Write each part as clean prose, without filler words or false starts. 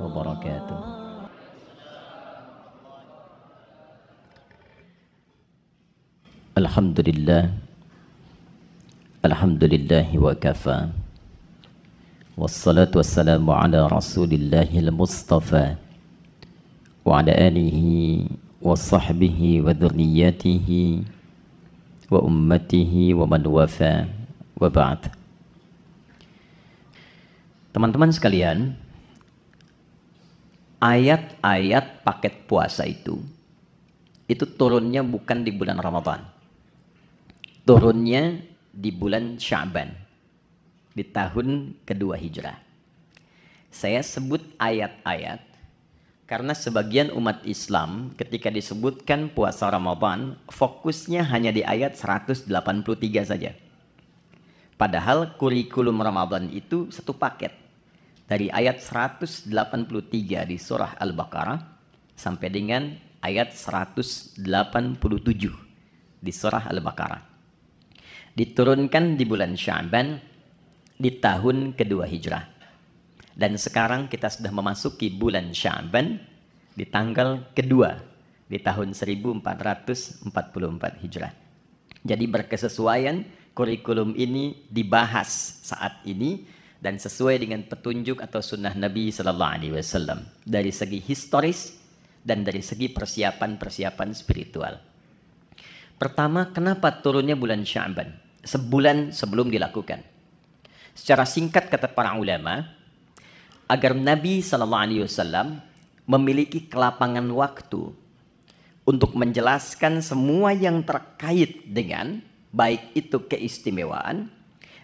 wabarakatuh. Alhamdulillah. Alhamdulillahi wa kafa. Wassalatu wassalamu ala rasulillahil mustafa wa ala alihi wa sahbihi wa dhurriyyatihi wa ummatihi wa man wafa wa ba'd. Teman-teman sekalian, ayat-ayat paket puasa itu turunnya bukan di bulan Ramadan. Turunnya di bulan Sya'ban, di tahun kedua Hijrah. Saya sebut ayat-ayat karena sebagian umat Islam ketika disebutkan puasa Ramadan, fokusnya hanya di ayat 183 saja. Padahal kurikulum Ramadan itu satu paket. Dari ayat 183 di surah Al-Baqarah sampai dengan ayat 187 di surah Al-Baqarah. Diturunkan di bulan Sya'ban di tahun kedua Hijrah. Dan sekarang kita sudah memasuki bulan Sya'ban di tanggal kedua di tahun 1444 Hijrah. Jadi berkesesuaian kurikulum ini dibahas saat ini dan sesuai dengan petunjuk atau sunnah Nabi Sallallahu Alaihi Wasallam dari segi historis dan dari segi persiapan-persiapan spiritual. Pertama, kenapa turunnya bulan Sya'ban? Sebulan sebelum dilakukan. Secara singkat kata para ulama, agar Nabi Sallallahu Alaihi Wasallam memiliki kelapangan waktu untuk menjelaskan semua yang terkait dengan baik itu keistimewaan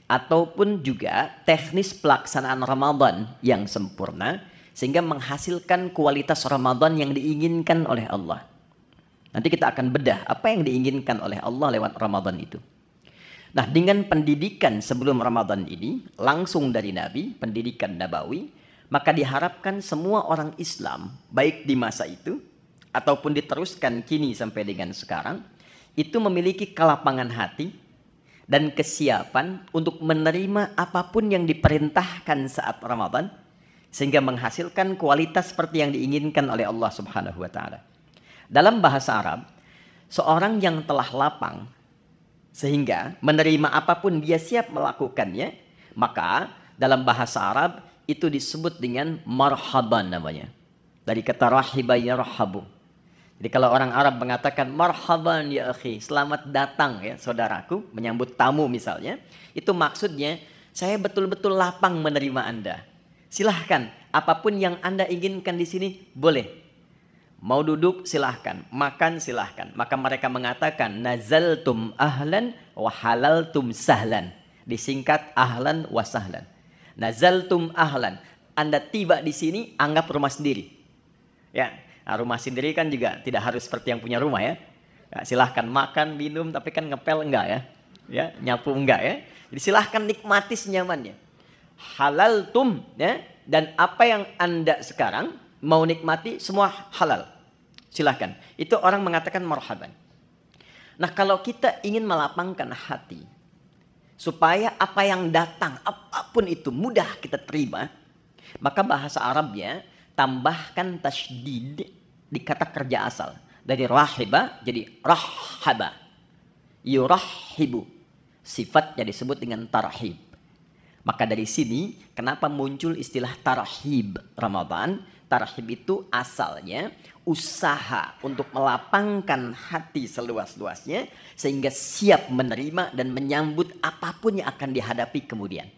ataupun juga teknis pelaksanaan Ramadan yang sempurna sehingga menghasilkan kualitas Ramadan yang diinginkan oleh Allah. Nanti kita akan bedah apa yang diinginkan oleh Allah lewat Ramadan itu. Nah, dengan pendidikan sebelum Ramadan ini langsung dari Nabi, pendidikan Nabawi, maka diharapkan semua orang Islam baik di masa itu ataupun diteruskan kini sampai dengan sekarang itu memiliki kelapangan hati dan kesiapan untuk menerima apapun yang diperintahkan saat Ramadan sehingga menghasilkan kualitas seperti yang diinginkan oleh Allah Subhanahu wa taala. Dalam bahasa Arab, seorang yang telah lapang sehingga menerima apapun dia siap melakukannya, maka dalam bahasa Arab itu disebut dengan marhaban namanya. Dari kata rahiba yarhabu. Jadi kalau orang Arab mengatakan marhaban ya akhi, selamat datang ya saudaraku, menyambut tamu misalnya, itu maksudnya saya betul-betul lapang menerima Anda. Silahkan, apapun yang Anda inginkan di sini boleh. Mau duduk silahkan, makan silahkan. Maka mereka mengatakan nazaltum ahlan wa halaltum sahlan. Disingkat ahlan wa sahlan. Nazaltum ahlan, Anda tiba di sini anggap rumah sendiri. Ya. Nah, rumah sendiri kan juga tidak harus seperti yang punya rumah ya. Ya, silahkan makan, minum, tapi kan ngepel enggak ya. Ya, nyapu enggak ya. Jadi silahkan nikmati senyamannya. Halal tum ya. Dan apa yang Anda sekarang mau nikmati semua halal. Silahkan. Itu orang mengatakan marhaban. Nah, kalau kita ingin melapangkan hati supaya apa yang datang, apapun itu mudah kita terima, maka bahasa Arabnya tambahkan tasydid di kata kerja asal. Dari rahiba jadi rahhaba. Yurahibu. Sifatnya disebut dengan tarhib. Maka dari sini kenapa muncul istilah tarhib Ramadan? Tarhib itu asalnya usaha untuk melapangkan hati seluas-luasnya sehingga siap menerima dan menyambut apapun yang akan dihadapi kemudian.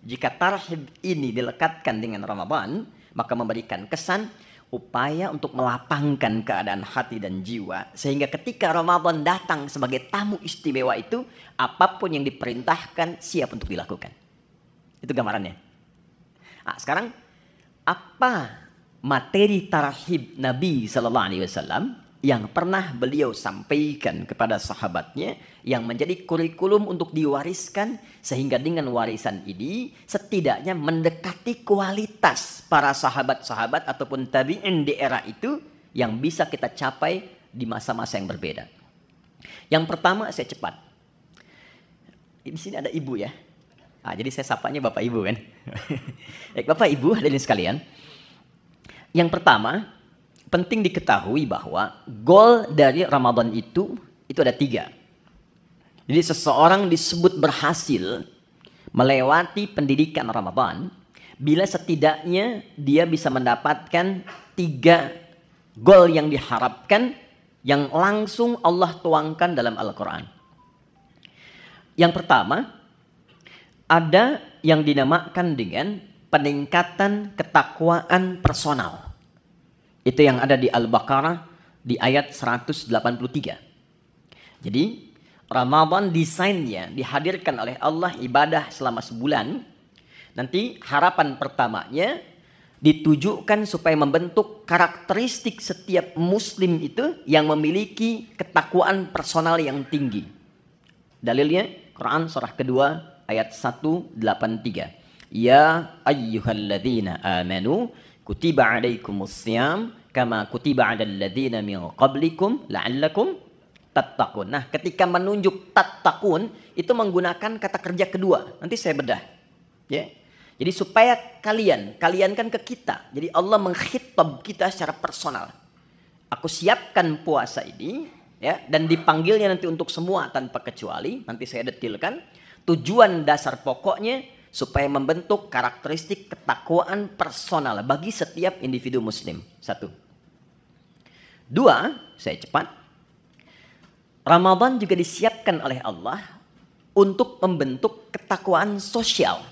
Jika tarhib ini dilekatkan dengan Ramadan, maka memberikan kesan upaya untuk melapangkan keadaan hati dan jiwa sehingga ketika Ramadan datang sebagai tamu istimewa itu apapun yang diperintahkan siap untuk dilakukan. Itu gambarannya. Nah, sekarang apa materi tarhib Nabi Sallallahu Alaihi Wasallam yang pernah beliau sampaikan kepada sahabatnya yang menjadi kurikulum untuk diwariskan sehingga dengan warisan ini setidaknya mendekati kualitas para sahabat-sahabat ataupun tabi'in di era itu yang bisa kita capai di masa-masa yang berbeda. Yang pertama, saya cepat. Di sini ada ibu ya. Nah, jadi saya sapanya Bapak Ibu kan. Bapak Ibu hadirin sekalian, Yang pertama, penting diketahui bahwa goal dari Ramadan itu ada 3. Jadi seseorang disebut berhasil melewati pendidikan Ramadan bila setidaknya dia bisa mendapatkan 3 goal yang diharapkan yang langsung Allah tuangkan dalam Al-Quran. Yang pertama, ada yang dinamakan dengan peningkatan ketakwaan personal. Itu yang ada di Al-Baqarah di ayat 183. Jadi Ramadan desainnya dihadirkan oleh Allah ibadah selama sebulan. Nanti harapan pertamanya ditujukan supaya membentuk karakteristik setiap muslim itu yang memiliki ketakwaan personal yang tinggi. Dalilnya Quran surah kedua ayat 183. Ya ayyuhalladzina amanu kutiba alaikumussyam kama kutiba alal ladzina min qablikum la'allakum tattaqun. Nah, ketika menunjuk tattaqun itu menggunakan kata kerja kedua. Nanti saya bedah. Ya. Jadi supaya kalian kan ke kita. Jadi Allah mengkhitab kita secara personal. Aku siapkan puasa ini ya, dan dipanggilnya nanti untuk semua tanpa kecuali. Nanti saya detilkan. Tujuan dasar pokoknya supaya membentuk karakteristik ketakwaan personal bagi setiap individu muslim. 1. 2, saya cepat. Ramadan juga disiapkan oleh Allah untuk membentuk ketakwaan sosial.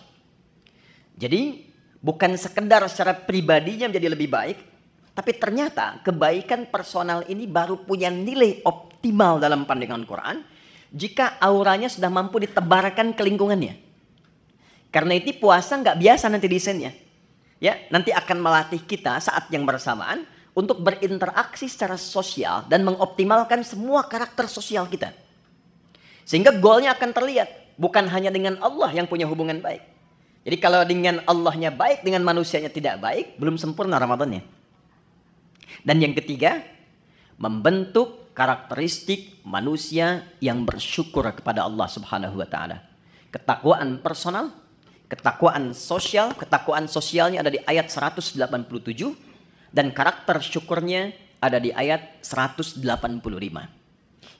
Jadi bukan sekedar secara pribadinya menjadi lebih baik, tapi ternyata kebaikan personal ini baru punya nilai optimal dalam pandangan Quran jika auranya sudah mampu ditebarkan ke lingkungannya. Karena itu puasa nggak biasa nanti desainnya. Ya, nanti akan melatih kita saat yang bersamaan untuk berinteraksi secara sosial dan mengoptimalkan semua karakter sosial kita. Sehingga goalnya akan terlihat bukan hanya dengan Allah yang punya hubungan baik. Jadi kalau dengan Allahnya baik, dengan manusianya tidak baik, belum sempurna Ramadannya. Dan yang ketiga, membentuk karakteristik manusia yang bersyukur kepada Allah Subhanahu wa taala. Ketakwaan personal, ketakwaan sosialnya ada di ayat 187 dan karakter syukurnya ada di ayat 185.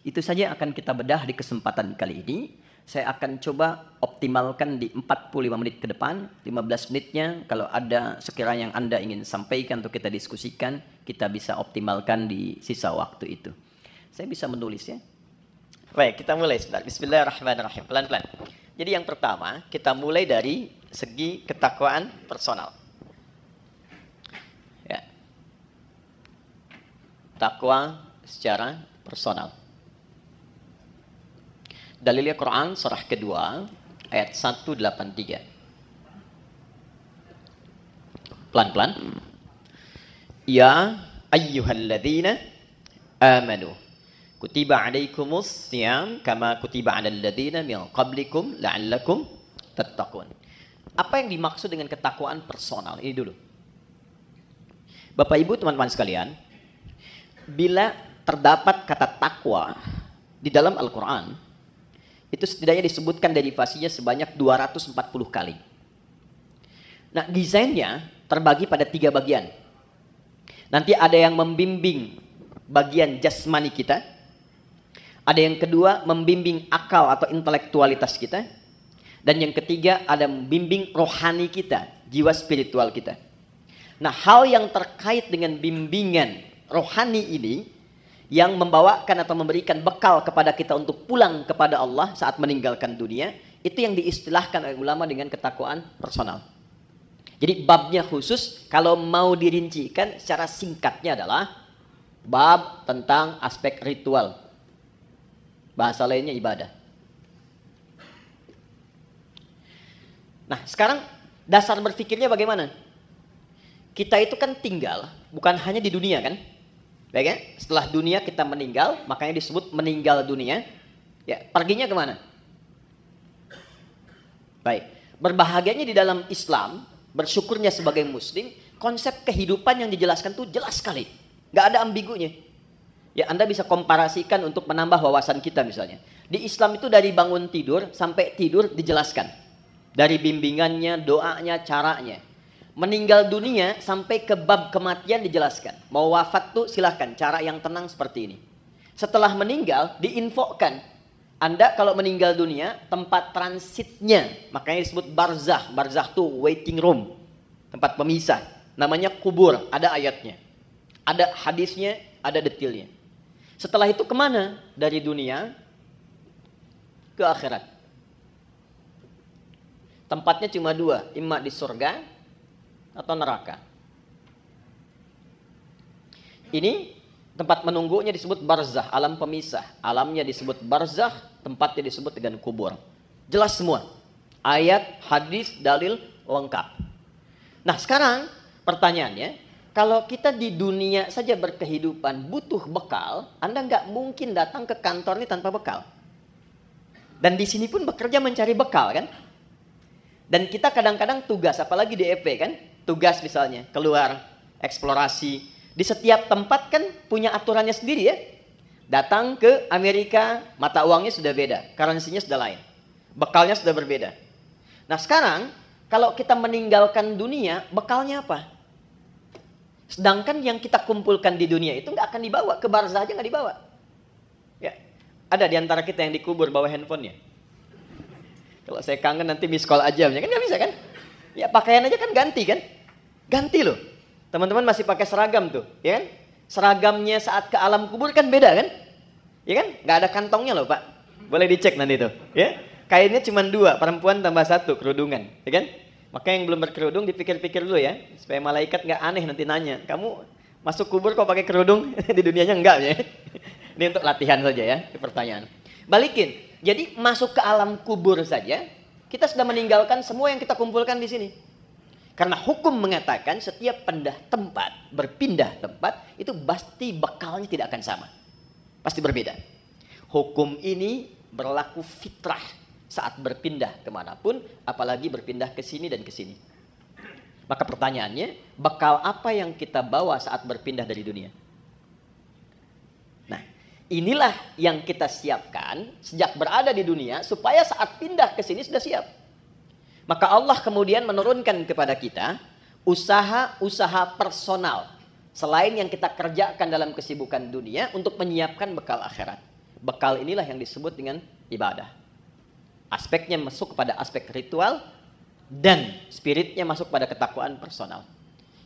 Itu saja akan kita bedah di kesempatan kali ini. Saya akan coba optimalkan di 45 menit ke depan. 15 menitnya kalau ada sekiranya yang Anda ingin sampaikan atau kita diskusikan, kita bisa optimalkan di sisa waktu itu. Saya bisa menulis ya. Baik, kita mulai sebentar. Bismillahirrahmanirrahim. Pelan-pelan. Jadi yang pertama, kita mulai dari segi ketakwaan personal. Ya. Takwa secara personal. Dalilnya Quran surah kedua ayat 183. Pelan-pelan. Ya ayyuhalladzina amanu kutiba alaikumus syiyam kama kutiba alal ladzina min qablikum la'allakum tattaqun. Apa yang dimaksud dengan ketakwaan personal? Ini dulu. Bapak Ibu teman-teman sekalian, bila terdapat kata takwa di dalam Al-Qur'an, itu setidaknya disebutkan derivasinya sebanyak 240 kali. Nah, desainnya terbagi pada 3 bagian. Nanti ada yang membimbing bagian jasmani kita. Ada yang kedua membimbing akal atau intelektualitas kita. Dan yang ketiga ada membimbing rohani kita, jiwa spiritual kita. Nah, hal yang terkait dengan bimbingan rohani ini yang membawakan atau memberikan bekal kepada kita untuk pulang kepada Allah saat meninggalkan dunia, itu yang diistilahkan oleh ulama dengan ketakwaan personal. Jadi babnya khusus, kalau mau dirincikan secara singkatnya adalah bab tentang aspek ritual. Bahasa lainnya ibadah. Nah, sekarang dasar berpikirnya bagaimana? Kita itu kan tinggal, bukan hanya di dunia kan? Baik ya? Setelah dunia kita meninggal, makanya disebut meninggal dunia. Ya, perginya kemana? Baik, berbahagianya di dalam Islam, bersyukurnya sebagai muslim, konsep kehidupan yang dijelaskan tuh jelas sekali. Gak ada ambigunya. Ya, Anda bisa komparasikan untuk menambah wawasan kita misalnya. Di Islam itu dari bangun tidur sampai tidur dijelaskan. Dari bimbingannya, doanya, caranya. Meninggal dunia sampai ke bab kematian dijelaskan. Mau wafat tuh silahkan, cara yang tenang seperti ini. Setelah meninggal diinfokan, Anda kalau meninggal dunia tempat transitnya, makanya disebut barzakh. Barzakh tuh waiting room, tempat pemisah. Namanya kubur, ada ayatnya, ada hadisnya, ada detailnya. Setelah itu kemana? Dari dunia ke akhirat. Tempatnya cuma dua, imma di surga atau neraka. Ini tempat menunggunya disebut barzakh, alam pemisah. Alamnya disebut barzakh, tempatnya disebut dengan kubur. Jelas semua. Ayat, hadis, dalil lengkap. Nah sekarang pertanyaannya, kalau kita di dunia saja berkehidupan butuh bekal, Anda nggak mungkin datang ke kantor ini tanpa bekal. Dan di sini pun bekerja mencari bekal kan? Dan kita kadang-kadang tugas, apalagi di EP kan? Tugas misalnya, keluar, eksplorasi. Di setiap tempat kan punya aturannya sendiri ya. Datang ke Amerika, mata uangnya sudah beda. Currency-nya sudah lain. Bekalnya sudah berbeda. Nah sekarang, kalau kita meninggalkan dunia, bekalnya apa? Sedangkan yang kita kumpulkan di dunia itu nggak akan dibawa. Ke barzah aja nggak dibawa. Ya. Ada di antara kita yang dikubur bawa handphonenya. Kalau saya kangen nanti miss call aja. Kan nggak bisa kan? Ya pakaian aja kan ganti kan? Ganti loh. Teman-teman masih pakai seragam tuh, ya kan? Seragamnya saat ke alam kubur kan beda kan? Ya kan? Nggak ada kantongnya loh Pak. Boleh dicek nanti tuh, ya? Kainnya cuma 2, perempuan tambah 1, kerudungan, ya kan? Maka yang belum berkerudung dipikir-pikir dulu ya, supaya malaikat nggak aneh nanti nanya, kamu masuk kubur kok pakai kerudung? Di dunianya enggak ya? Ini untuk latihan saja ya, pertanyaan. Balikin, jadi masuk ke alam kubur saja, kita sudah meninggalkan semua yang kita kumpulkan di sini. Karena hukum mengatakan setiap berpindah tempat, itu pasti bekalnya tidak akan sama. Pasti berbeda. Hukum ini berlaku fitrah saat berpindah kemanapun, apalagi berpindah ke sini dan ke sini. Maka pertanyaannya, bekal apa yang kita bawa saat berpindah dari dunia? Nah, inilah yang kita siapkan sejak berada di dunia, supaya saat pindah ke sini sudah siap. Maka Allah kemudian menurunkan kepada kita usaha-usaha personal selain yang kita kerjakan dalam kesibukan dunia untuk menyiapkan bekal akhirat. Bekal inilah yang disebut dengan ibadah. Aspeknya masuk kepada aspek ritual dan spiritnya masuk pada ketakwaan personal.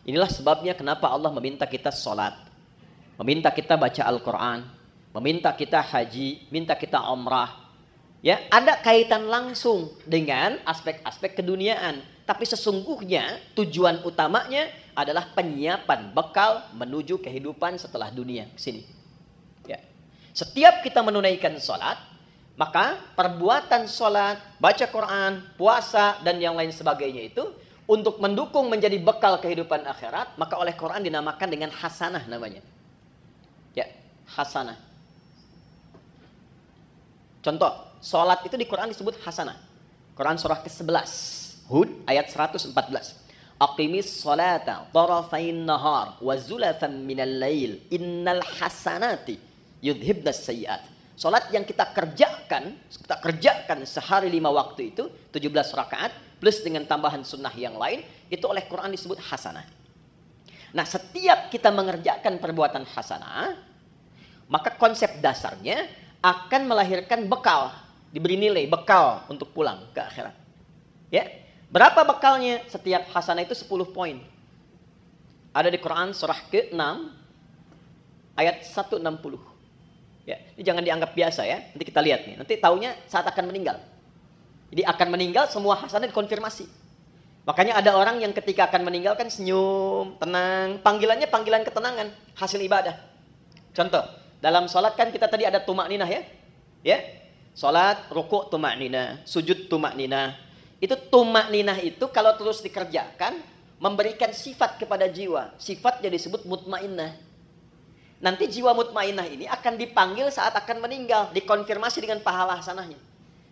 Inilah sebabnya kenapa Allah meminta kita sholat, meminta kita baca Al-Quran, meminta kita haji, minta kita umrah. Ya, ada kaitan langsung dengan aspek-aspek keduniaan. Tapi sesungguhnya tujuan utamanya adalah penyiapan bekal menuju kehidupan setelah dunia sini. Ya. Setiap kita menunaikan sholat, maka perbuatan sholat, baca Quran, puasa, dan yang lain sebagainya itu untuk mendukung menjadi bekal kehidupan akhirat, maka oleh Quran dinamakan dengan hasanah namanya. Ya, hasanah. Contoh, sholat itu di Quran disebut hasanah. Quran surah ke-11, Hud ayat 114. Aqimis sholata tarafain nahar wa zulafan minal lail innal hasanati yudhibnas sayyiat. Sholat yang kita kerjakan sehari 5 waktu itu, 17 rakaat, plus dengan tambahan sunnah yang lain, itu oleh Quran disebut hasanah. Nah, setiap kita mengerjakan perbuatan hasanah, maka konsep dasarnya akan melahirkan bekal, diberi nilai bekal untuk pulang ke akhirat. Ya, berapa bekalnya? Setiap hasanah itu 10 poin. Ada di Quran surah ke-6 ayat 160. Ya, ini jangan dianggap biasa ya. Nanti kita lihat nih. Nanti taunya saat akan meninggal. Jadi akan meninggal semua hasanah dikonfirmasi. Makanya ada orang yang ketika akan meninggal kan senyum, tenang, panggilannya panggilan ketenangan, hasil ibadah. Contoh, dalam sholat kan kita tadi ada tumak ninah ya. Ya, sholat, rukuk tumak ninah, sujud tumak ninah. Itu tumak ninah itu kalau terus dikerjakan memberikan sifat kepada jiwa. Sifatnya disebut mutmainnah. Nanti jiwa mutmainnah ini akan dipanggil saat akan meninggal, dikonfirmasi dengan pahala hasanahnya.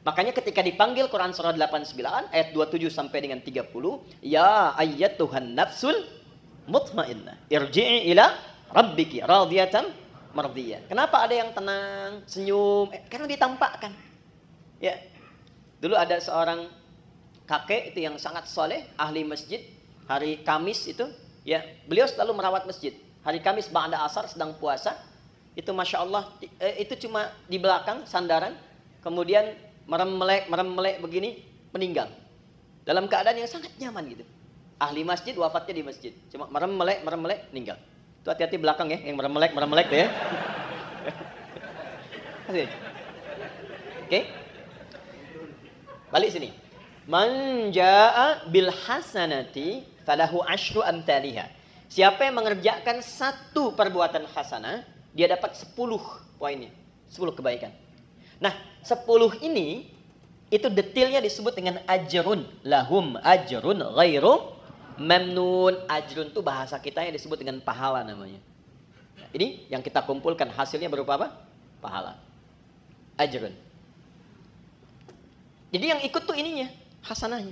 Makanya ketika dipanggil Quran surah 89 ayat 27 sampai dengan 30, ya ayyatuhan nafsul mutmainnah, irji'i ila rabbiki radiyatan mardiyah. Kenapa ada yang tenang, senyum? Karena ditampakkan. Ya. Dulu ada seorang kakek itu yang sangat soleh, ahli masjid. hari Kamis itu, ya beliau selalu merawat masjid. Hari Kamis ba'da asar sedang puasa, itu Masya Allah, itu cuma di belakang sandaran, kemudian merem-melek begini, meninggal. Dalam keadaan yang sangat nyaman gitu. Ahli masjid wafatnya di masjid, cuma merem-melek, meninggal. Itu hati-hati belakang ya, yang merem-melek tuh ya. Oke. Balik sini. Man jaa bil hasanati falahu asyru amthaliha. Siapa yang mengerjakan satu perbuatan hasanah, dia dapat 10 poinnya. 10 kebaikan. Nah, 10 ini itu detailnya disebut dengan ajrun. Lahum ajrun ghairu mamnun. Ajrun itu bahasa kita yang disebut dengan pahala namanya. Nah, ini yang kita kumpulkan hasilnya berupa apa? Pahala. Ajrun. Jadi yang ikut tuh ininya, hasanahnya.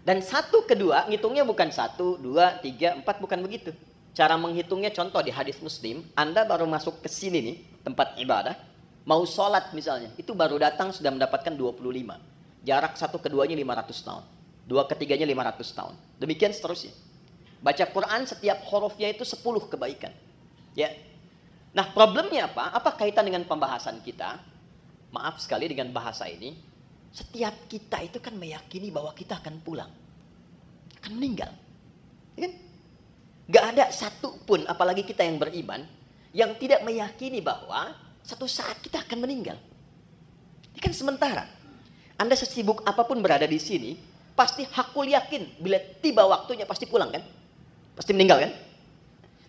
Dan 1, 2, ngitungnya bukan 1, 2, 3, 4, bukan begitu. Cara menghitungnya contoh di hadis Muslim, Anda baru masuk ke sini nih, tempat ibadah, mau sholat misalnya, itu baru datang sudah mendapatkan 25. Jarak 1 ke 2-nya 500 tahun. 2 ke 3-nya 500 tahun. Demikian seterusnya. Baca Quran setiap hurufnya itu 10 kebaikan. Ya. Nah, problemnya apa? Apa kaitan dengan pembahasan kita? Maaf sekali dengan bahasa ini, setiap kita itu kan meyakini bahwa kita akan pulang, akan meninggal, ya kan? Gak ada satu pun, apalagi kita yang beriman, yang tidak meyakini bahwa satu saat kita akan meninggal. Ini kan sementara. Anda sesibuk apapun berada di sini, pasti hakul yakin bila tiba waktunya pasti pulang kan? Pasti meninggal kan?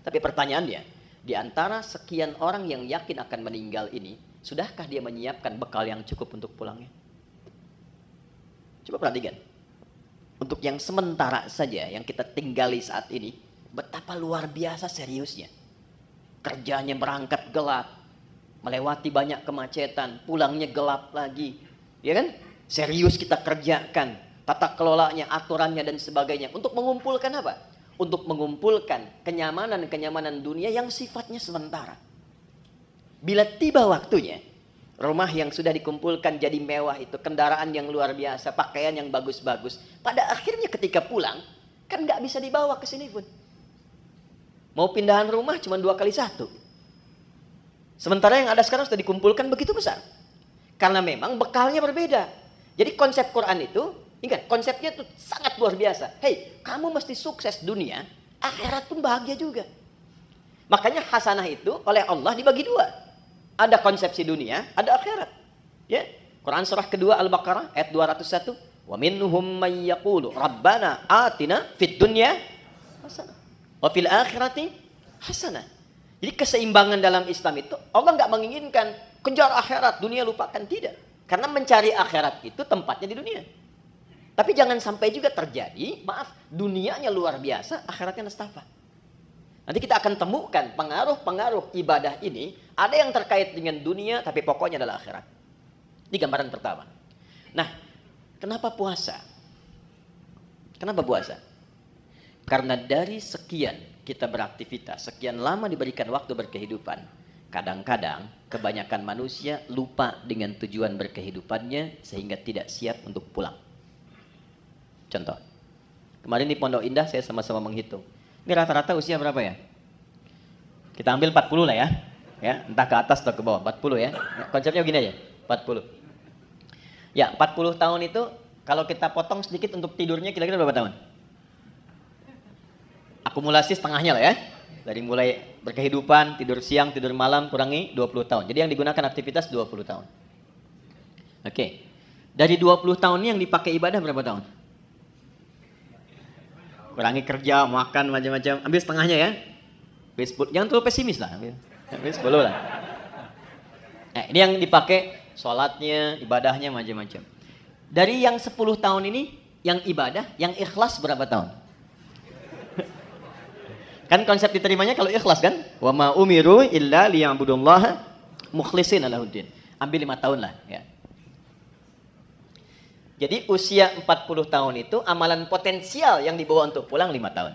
Tapi pertanyaannya, di antara sekian orang yang yakin akan meninggal ini, sudahkah dia menyiapkan bekal yang cukup untuk pulangnya? Coba perhatikan. Untuk yang sementara saja, yang kita tinggali saat ini, betapa luar biasa seriusnya. Kerjanya berangkat gelap, melewati banyak kemacetan, pulangnya gelap lagi. Ya kan? Serius kita kerjakan, tata kelolanya, aturannya dan sebagainya. Untuk mengumpulkan apa? Untuk mengumpulkan kenyamanan-kenyamanan dunia yang sifatnya sementara. Bila tiba waktunya, rumah yang sudah dikumpulkan jadi mewah itu, kendaraan yang luar biasa, pakaian yang bagus-bagus. Pada akhirnya ketika pulang, kan nggak bisa dibawa ke sini pun. Mau pindahan rumah cuma 2 kali 1. Sementara yang ada sekarang sudah dikumpulkan begitu besar. Karena memang bekalnya berbeda. Jadi konsep Quran itu, ingat konsepnya itu sangat luar biasa. Hei, kamu mesti sukses dunia, akhirat pun bahagia juga. Makanya hasanah itu oleh Allah dibagi 2. Ada konsepsi dunia, ada akhirat. Ya. Quran surah kedua Al-Baqarah ayat 201. Wa minhum may yaqulu rabbana atina fid dunya hasanah wa fil akhirati hasanah. Jadi keseimbangan dalam Islam itu Allah nggak menginginkan kejar akhirat, dunia lupakan, tidak. Karena mencari akhirat itu tempatnya di dunia. Tapi jangan sampai juga terjadi, maaf, dunianya luar biasa, akhiratnya nestapa. Nanti kita akan temukan pengaruh-pengaruh ibadah ini, ada yang terkait dengan dunia, tapi pokoknya adalah akhirat. Ini gambaran pertama. Nah, kenapa puasa? Kenapa puasa? Karena dari sekian kita beraktivitas, sekian lama diberikan waktu berkehidupan, kadang-kadang kebanyakan manusia lupa dengan tujuan berkehidupannya sehingga tidak siap untuk pulang. Contoh, kemarin di Pondok Indah saya sama-sama menghitung. Ini rata-rata usia berapa ya? Kita ambil 40 lah ya. Ya, entah ke atas atau ke bawah, 40 ya. Konsepnya begini aja, 40. Ya, 40 tahun itu kalau kita potong sedikit untuk tidurnya kira-kira berapa tahun? Akumulasi setengahnya lah ya. Dari mulai berkehidupan, tidur siang, tidur malam, kurangi 20 tahun. Jadi yang digunakan aktivitas 20 tahun. Oke. Dari 20 tahun ini yang dipakai ibadah berapa tahun? Kurangi kerja, makan, macam-macam. Ambil setengahnya ya. Jangan terlalu pesimis lah. Ambil 10 lah. Nah, ini yang dipakai sholatnya, ibadahnya, macam-macam. Dari yang 10 tahun ini, yang ibadah, yang ikhlas berapa tahun? Kan konsep diterimanya kalau ikhlas kan? Wa ma umiru illa liya'budullaha mukhlishina lahuddin. Ambil 5 tahun lah ya. Jadi usia 40 tahun itu amalan potensial yang dibawa untuk pulang 5 tahun.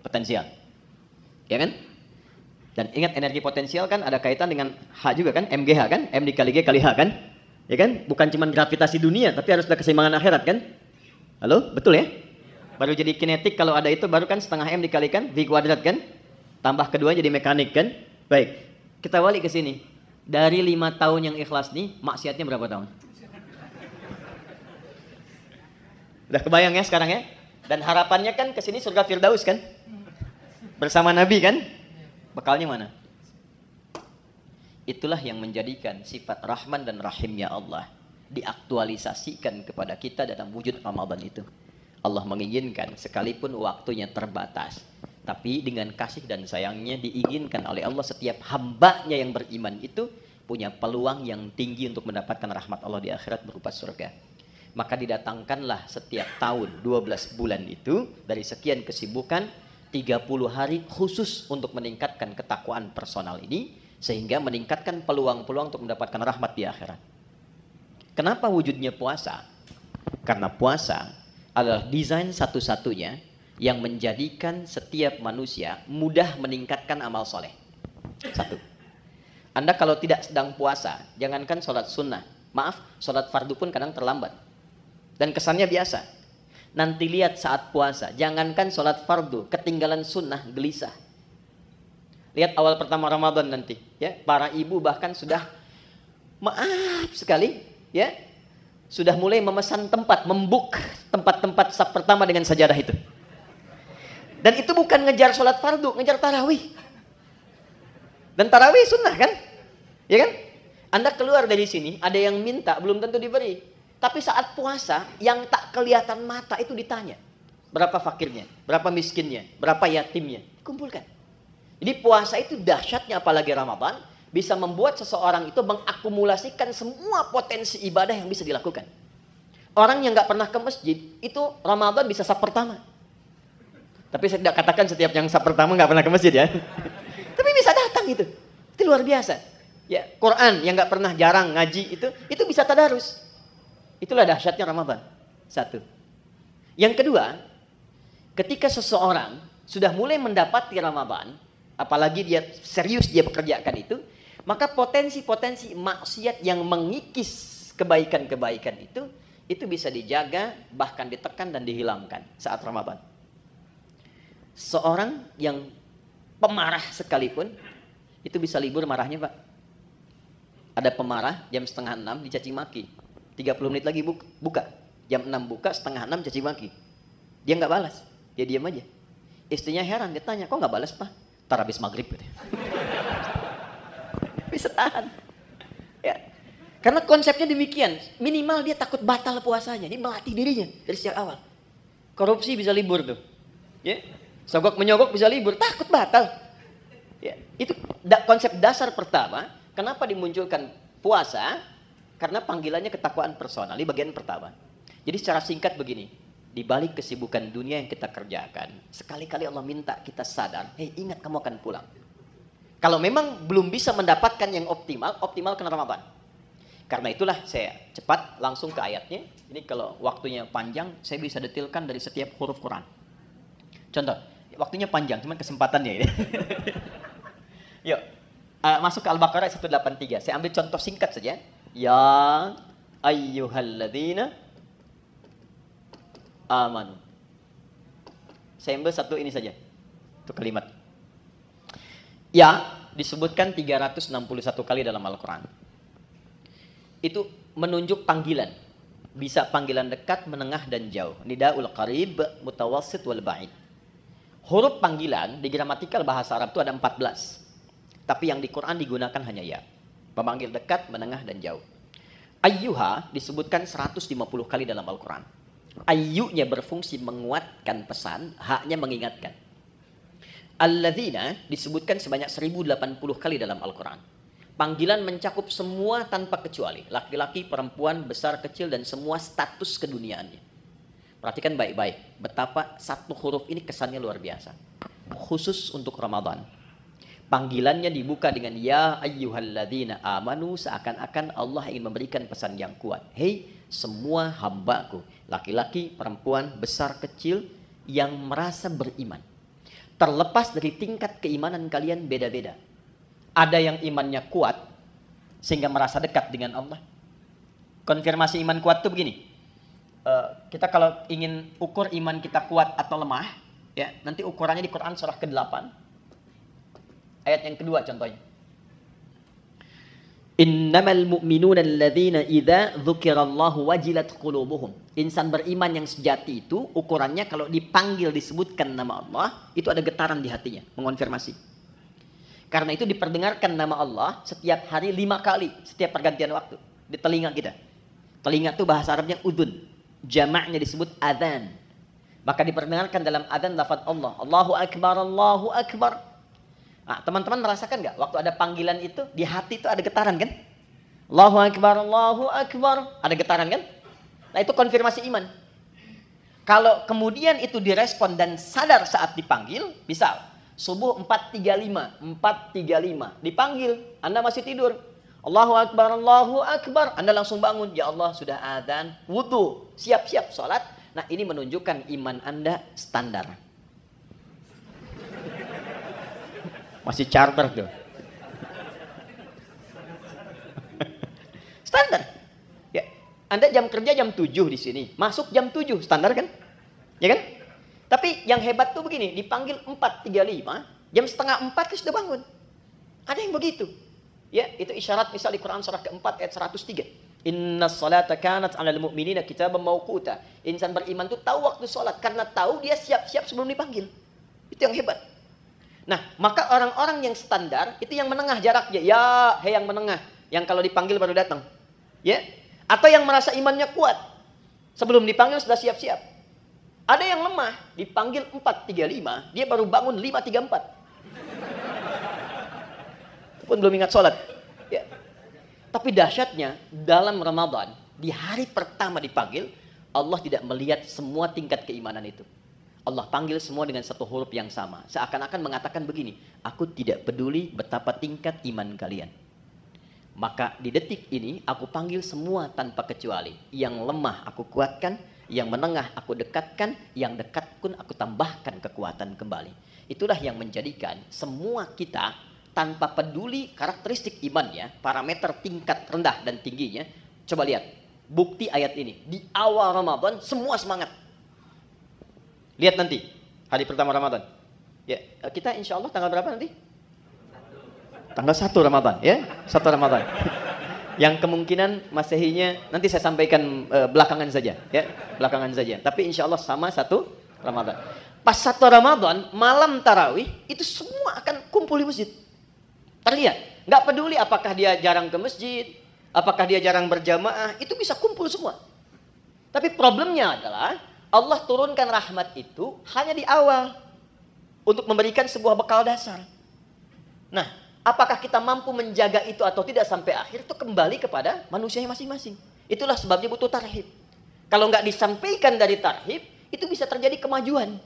Potensial. Ya kan? Dan ingat energi potensial kan ada kaitan dengan H juga kan? MGH kan? M dikali G kali H kan? Ya kan? Bukan cuma gravitasi dunia tapi harus ada keseimbangan akhirat kan? Halo? Betul ya? Baru jadi kinetik kalau ada itu baru kan setengah M dikalikan V kuadrat kan? Tambah kedua jadi mekanik kan? Baik, kita balik ke sini. Dari 5 tahun yang ikhlas nih, maksiatnya berapa tahun? Udah kebayang ya sekarang ya? Dan harapannya kan ke sini surga Firdaus kan? Bersama Nabi kan? Bekalnya mana? Itulah yang menjadikan sifat Rahman dan Rahimnya Allah diaktualisasikan kepada kita dalam wujud Ramadan itu. Allah menginginkan sekalipun waktunya terbatas, tapi dengan kasih dan sayangnya diinginkan oleh Allah setiap hambanya yang beriman itu punya peluang yang tinggi untuk mendapatkan rahmat Allah di akhirat berupa surga. Maka didatangkanlah setiap tahun 12 bulan itu dari sekian kesibukan 30 hari khusus untuk meningkatkan ketakwaan personal ini sehingga meningkatkan peluang-peluang untuk mendapatkan rahmat di akhirat. Kenapa wujudnya puasa? Karena puasa adalah desain satu-satunya yang menjadikan setiap manusia mudah meningkatkan amal soleh. Satu, Anda kalau tidak sedang puasa, jangankan sholat sunnah, maaf, sholat fardu pun kadang terlambat. Dan kesannya biasa. Nanti lihat saat puasa, jangankan sholat fardu, ketinggalan sunnah, gelisah. Lihat awal pertama Ramadan nanti, ya, para ibu bahkan sudah maaf sekali, ya, sudah mulai memesan tempat, membuk tempat-tempat saf pertama dengan sajadah itu. Dan itu bukan ngejar sholat fardu, ngejar tarawih. Dan tarawih sunnah kan? Ya kan? Anda keluar dari sini, ada yang minta, belum tentu diberi. Tapi saat puasa, yang tak kelihatan mata itu ditanya. Berapa fakirnya, berapa miskinnya, berapa yatimnya. Kumpulkan. Jadi puasa itu dahsyatnya apalagi Ramadan, bisa membuat seseorang itu mengakumulasikan semua potensi ibadah yang bisa dilakukan. Orang yang nggak pernah ke masjid, itu Ramadan bisa saf pertama. Tapi saya tidak katakan setiap yang saf pertama nggak pernah ke masjid ya. Tapi bisa datang itu. Itu luar biasa. Ya, Quran yang nggak pernah jarang ngaji itu bisa tadarus. Itulah dahsyatnya Ramadan. Satu. Yang kedua, ketika seseorang sudah mulai mendapati Ramadan, apalagi dia serius dia pekerjakan itu, maka potensi-potensi maksiat yang mengikis kebaikan-kebaikan itu bisa dijaga, bahkan ditekan dan dihilangkan saat Ramadan. Seorang yang pemarah sekalipun, itu bisa libur marahnya, Pak. Ada pemarah jam 5:30 dicaci maki. 30 menit lagi buka. Jam 6 buka, 5:30 caci maki. Dia nggak balas, dia diam aja. Istrinya heran, dia tanya, kok nggak balas, Pak? Ntar habis maghrib. Bisa tahan. Ya. Karena konsepnya demikian, minimal dia takut batal puasanya, dia melatih dirinya dari sejak awal. Korupsi bisa libur tuh. Ya. Sogok menyogok bisa libur, takut batal. Ya. Itu konsep dasar pertama, kenapa dimunculkan puasa? Karena panggilannya ketakwaan personal, di bagian pertama. Jadi secara singkat begini, di balik kesibukan dunia yang kita kerjakan, sekali-kali Allah minta kita sadar, hei ingat kamu akan pulang. Kalau memang belum bisa mendapatkan yang optimalkan Ramadan. Karena itulah saya cepat langsung ke ayatnya. Ini kalau waktunya panjang, saya bisa detailkan dari setiap huruf Quran. Contoh, waktunya panjang, cuman kesempatannya ini. Yuk, masuk ke Al-Baqarah 183. Saya ambil contoh singkat saja. Ya ayyuhalladzina amanu. Saya ambil satu ini saja. Itu kalimat. Ya disebutkan 361 kali dalam Al-Quran. Itu menunjuk panggilan. Bisa panggilan dekat, menengah, dan jauh. Nidaul qarib, mutawassit, wal ba'id. Huruf panggilan di gramatikal bahasa Arab itu ada 14. Tapi yang di Quran digunakan hanya ya. Memanggil dekat, menengah, dan jauh. Ayyuha disebutkan 150 kali dalam Al-Quran. Ayyunya berfungsi menguatkan pesan, haknya mengingatkan. Alladzina disebutkan sebanyak 1080 kali dalam Al-Quran. Panggilan mencakup semua tanpa kecuali. Laki-laki, perempuan, besar, kecil, dan semua status keduniaannya. Perhatikan baik-baik. Betapa satu huruf ini kesannya luar biasa. Khusus untuk Ramadan. Panggilannya dibuka dengan ya ayyuhalladzina amanu, seakan-akan Allah ingin memberikan pesan yang kuat. Hei semua hambaku, laki-laki, perempuan, besar, kecil yang merasa beriman. Terlepas dari tingkat keimanan kalian beda-beda. Ada yang imannya kuat sehingga merasa dekat dengan Allah. Konfirmasi iman kuat itu begini. kita kalau ingin ukur iman kita kuat atau lemah, ya, nanti ukurannya di Quran surah ke-8. Ayat yang kedua contohnya. Innamal mu'minuna alladzina idza dzukirallahu wajilat qulubuhum. Insan beriman yang sejati itu ukurannya kalau dipanggil disebutkan nama Allah, itu ada getaran di hatinya, mengonfirmasi. Karena itu diperdengarkan nama Allah setiap hari 5 kali, setiap pergantian waktu di telinga kita. Telinga itu bahasa Arabnya udhun. Jamaknya disebut adzan. Maka diperdengarkan dalam adzan lafaz Allah, Allahu Akbar, Allahu Akbar. Nah, teman-teman merasakan nggak waktu ada panggilan itu di hati itu ada getaran kan? Allahu Akbar, Allahu Akbar, ada getaran kan? Nah, itu konfirmasi iman. Kalau kemudian itu direspon dan sadar saat dipanggil, misal subuh 4.35 dipanggil, Anda masih tidur. Allahu Akbar, Allahu Akbar. Anda langsung bangun. Ya Allah, sudah adzan, wudu, siap-siap sholat. Nah, ini menunjukkan iman Anda standar. Masih charter tuh. Standar. Ya, Anda jam kerja jam 7 di sini. Masuk jam 7, standar kan? Ya kan? Tapi yang hebat tuh begini, dipanggil 4.35, jam setengah 4 sudah bangun. Ada yang begitu. Ya, itu isyarat misal di Quran surah ke-4 ayat 103. Inna salata kanat 'alal mu'minina kitaban mauquta. Insan beriman itu tahu waktu salat karena tahu dia siap-siap sebelum dipanggil. Itu yang hebat. Nah, maka orang-orang yang standar itu yang menengah jaraknya. Ya, yang menengah, yang kalau dipanggil baru datang. Ya. Atau yang merasa imannya kuat. Sebelum dipanggil sudah siap-siap. Ada yang lemah, dipanggil 4.35, dia baru bangun 5.34. Pun belum ingat sholat. Ya. Tapi dahsyatnya dalam Ramadan, di hari pertama dipanggil, Allah tidak melihat semua tingkat keimanan itu. Allah panggil semua dengan satu huruf yang sama. Seakan-akan mengatakan begini, aku tidak peduli betapa tingkat iman kalian. Maka di detik ini aku panggil semua tanpa kecuali. Yang lemah aku kuatkan, yang menengah aku dekatkan, yang dekat pun aku tambahkan kekuatan kembali. Itulah yang menjadikan semua kita tanpa peduli karakteristik imannya, parameter tingkat rendah dan tingginya. Coba lihat, bukti ayat ini. Di awal Ramadan, semua semangat. Lihat nanti, hari pertama Ramadan. Ya, kita insya Allah tanggal berapa nanti? Tanggal 1 Ramadan, ya. 1 Ramadan. Yang kemungkinan Masehinya, nanti saya sampaikan belakangan saja. Ya, belakangan saja. Tapi insya Allah sama 1 Ramadan. Pas 1 Ramadan, malam tarawih, itu semua akan kumpul di masjid. Terlihat, nggak peduli apakah dia jarang ke masjid, apakah dia jarang berjamaah, itu bisa kumpul semua. Tapi problemnya adalah Allah turunkan rahmat itu hanya di awal untuk memberikan sebuah bekal dasar. Nah, apakah kita mampu menjaga itu atau tidak sampai akhir itu kembali kepada manusianya masing-masing. Itulah sebabnya butuh tarhib. Kalau nggak disampaikan dari tarhib, itu bisa terjadi kemajuan.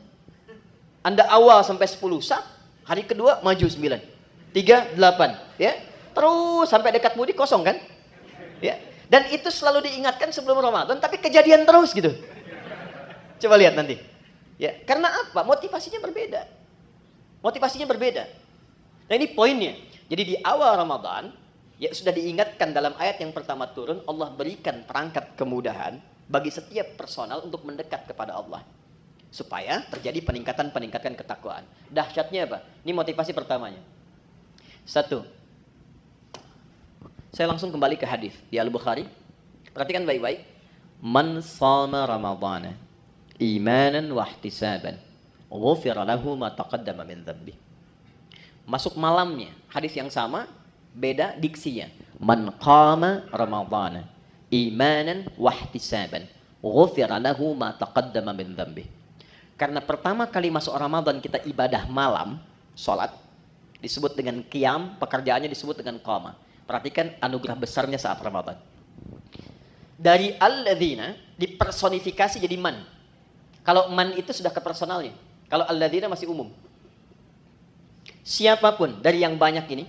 Anda awal sampai 10 sah, hari kedua maju 9. 3, 8, ya. Terus sampai dekat mudik kosong kan? Ya. Dan itu selalu diingatkan sebelum Ramadan, tapi kejadian terus gitu. Coba lihat nanti. Ya, karena apa? Motivasinya berbeda. Motivasinya berbeda. Nah, ini poinnya. Jadi di awal Ramadan, ya sudah diingatkan dalam ayat yang pertama turun, Allah berikan perangkat kemudahan bagi setiap personal untuk mendekat kepada Allah. Supaya terjadi peningkatan ketakwaan. Dahsyatnya apa? Ini motivasi pertamanya. 1. Saya langsung kembali ke hadis di Al-Bukhari. Perhatikan baik-baik. Man shama Ramadhana imanan wa ihtisaban, ghufira lahu ma taqaddama min dhanbi. Masuk malamnya, hadis yang sama, beda diksinya. Man qama Ramadhana imanan wa ihtisaban, ghufira lahu ma taqaddama min dhanbi. Karena pertama kali masuk Ramadan kita ibadah malam, salat, disebut dengan qiyam, pekerjaannya disebut dengan qama. Perhatikan anugerah besarnya saat Ramadan. Dari alladzina dipersonifikasi jadi man. Kalau man itu sudah ke personalnya. Kalau alladzina masih umum. Siapapun dari yang banyak ini,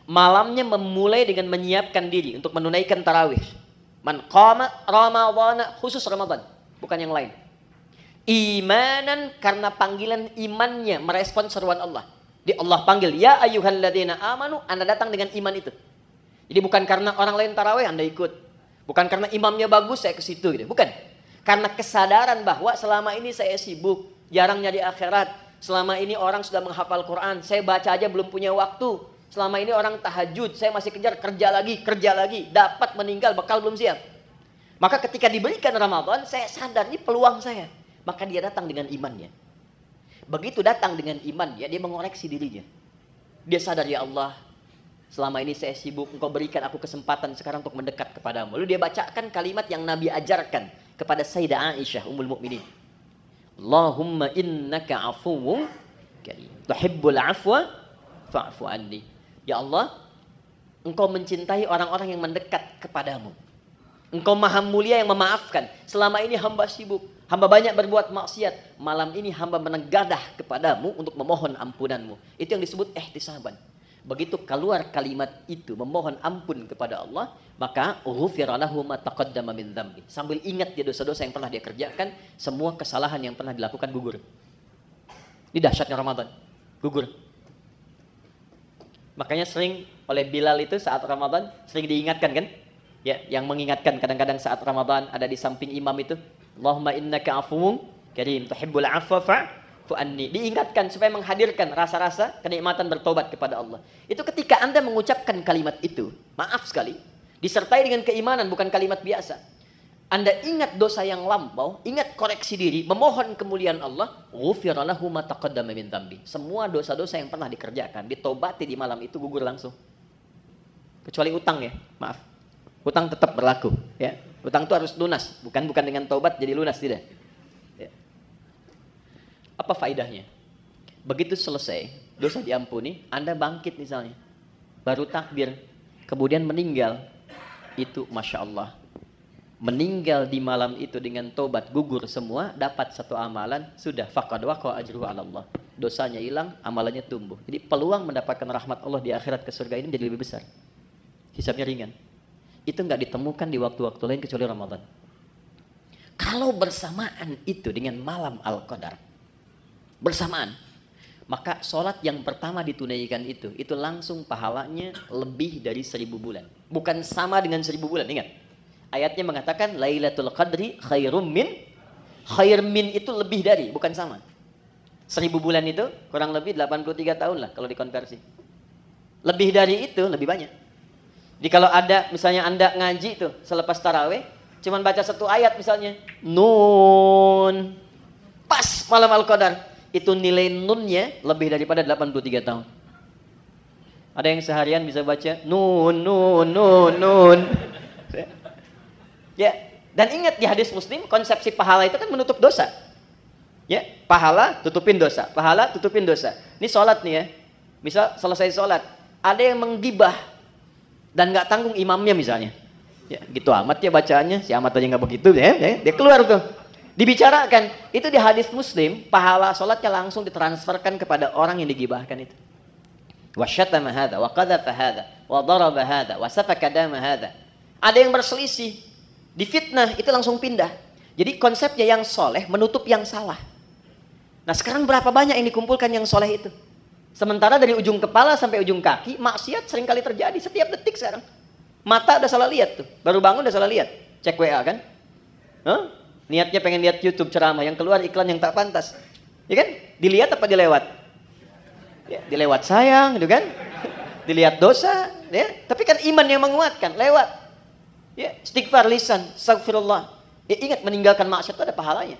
malamnya memulai dengan menyiapkan diri untuk menunaikan tarawih. Man qama Ramadhana, khusus Ramadan, bukan yang lain. Imanan karena panggilan imannya merespon seruan Allah. Allah panggil, ya ayyuhalladzina amanu, Anda datang dengan iman itu. Jadi bukan karena orang lain tarawih Anda ikut. Bukan karena imamnya bagus saya ke situ gitu. Bukan. Karena kesadaran bahwa selama ini saya sibuk, jarang nyari akhirat. Selama ini orang sudah menghafal Quran, saya baca aja belum punya waktu. Selama ini orang tahajud, saya masih kejar kerja lagi. Dapat meninggal, bekal belum siap. Maka ketika diberikan Ramadan, saya sadar ini peluang saya. Maka dia datang dengan imannya. Begitu datang dengan imannya, dia mengoreksi dirinya. Dia sadar, ya Allah, selama ini saya sibuk, Engkau berikan aku kesempatan sekarang untuk mendekat kepadamu. Lalu dia bacakan kalimat yang Nabi ajarkan kepada Sayyidah Aisyah, Ummul Mukminin. Allahumma innaka afuwwun karim, tuhibbul afwa fa'fu anni. Ya Allah, Engkau mencintai orang-orang yang mendekat kepadamu. Engkau maha mulia yang memaafkan. Selama ini hamba sibuk, hamba banyak berbuat maksiat. Malam ini hamba menegadah kepadamu untuk memohon ampunanmu. Itu yang disebut ihtisaban. Begitu keluar kalimat itu memohon ampun kepada Allah, maka ghufira lahu ma taqaddama min dzambi. Sambil ingat dia dosa-dosa yang pernah dia kerjakan, semua kesalahan yang pernah dilakukan gugur. Ini dahsyatnya Ramadan. Gugur. Makanya sering oleh Bilal itu saat Ramadan sering diingatkan kan? Ya, yang mengingatkan kadang-kadang saat Ramadan ada di samping imam itu, Allahumma innaka afuwwun karim tuhibbul afwa fa'fu anni. Diingatkan supaya menghadirkan rasa-rasa kenikmatan bertobat kepada Allah. Itu ketika Anda mengucapkan kalimat itu, maaf sekali, disertai dengan keimanan, bukan kalimat biasa. Anda ingat dosa yang lampau, ingat koreksi diri, memohon kemuliaan Allah, ghufira lahu ma taqaddama min dzambi. Semua dosa-dosa yang pernah dikerjakan, ditobati di malam itu gugur langsung. Kecuali utang ya, maaf. Utang tetap berlaku, ya. Utang itu harus lunas, bukan dengan taubat jadi lunas, tidak. Ya. Apa faedahnya? Begitu selesai, dosa diampuni, Anda bangkit misalnya, baru takbir, kemudian meninggal, itu Masya Allah. Meninggal di malam itu dengan taubat gugur semua, dapat satu amalan, sudah faqad waqa ajruhu 'ala Allah. Dosanya hilang, amalannya tumbuh. Jadi peluang mendapatkan rahmat Allah di akhirat ke surga ini menjadi lebih besar. Hisabnya ringan. Itu nggak ditemukan di waktu-waktu lain kecuali Ramadan. Kalau bersamaan itu dengan malam Al-Qadar, bersamaan, maka sholat yang pertama ditunaikan itu langsung pahalanya lebih dari 1000 bulan. Bukan sama dengan 1000 bulan, ingat. Ayatnya mengatakan Lailatul Qadri khairum min, khair min itu lebih dari, bukan sama. 1000 bulan itu kurang lebih 83 tahun lah kalau dikonversi. Lebih dari itu lebih banyak. Jadi kalau ada misalnya Anda ngaji tuh selepas tarawih, cuman baca satu ayat misalnya, Nun, pas malam Al-Qadar, itu nilai nunnya lebih daripada 83 tahun. Ada yang seharian bisa baca Nun, Nun, Nun, Nun. Ya, dan ingat di hadis Muslim, konsepsi pahala itu kan menutup dosa. Ya, pahala tutupin dosa, pahala tutupin dosa. Ini sholat nih ya, misal selesai sholat, ada yang menggibah dan nggak tanggung imamnya misalnya, ya gitu amat ya bacaannya, si amat aja nggak begitu ya, dia keluar tuh, dibicarakan, itu di hadis Muslim, pahala sholatnya langsung ditransferkan kepada orang yang digibahkan itu. Wasyatama hadza, wa qadhafa hadza, wa daraba hadza, wa safaka dama hadza. Ada yang berselisih, difitnah, itu langsung pindah. Jadi konsepnya yang soleh menutup yang salah. Nah sekarang berapa banyak yang dikumpulkan yang soleh itu? Sementara dari ujung kepala sampai ujung kaki, maksiat sering kali terjadi setiap detik sekarang. Mata udah salah lihat tuh, baru bangun udah salah lihat. Cek WA kan? Huh? Niatnya pengen lihat YouTube ceramah, yang keluar iklan yang tak pantas. Ya kan? Dilihat apa dilewat? Ya, dilewat sayang, gitu kan? Dilihat dosa, ya. Tapi kan iman yang menguatkan, lewat. Ya, istighfar lisan, astagfirullah. Ya, ingat meninggalkan maksiat itu ada pahalanya.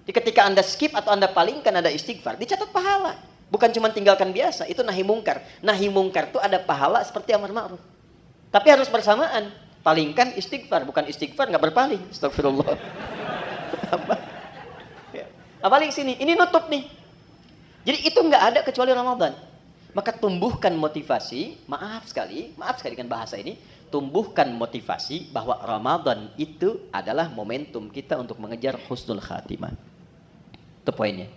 Jadi ketika Anda skip atau Anda palingkan ada istighfar, dicatat pahala. Bukan cuma tinggalkan biasa, itu nahi mungkar. Nahi mungkar itu ada pahala seperti amar ma'ruf. Tapi harus bersamaan. Palingkan istighfar, bukan istighfar nggak berpaling. Astagfirullah. Apalagi sini, ini nutup nih. Jadi itu nggak ada kecuali Ramadan. Maka tumbuhkan motivasi, maaf sekali dengan bahasa ini, tumbuhkan motivasi bahwa Ramadan itu adalah momentum kita untuk mengejar husnul khatimah. Itu poinnya.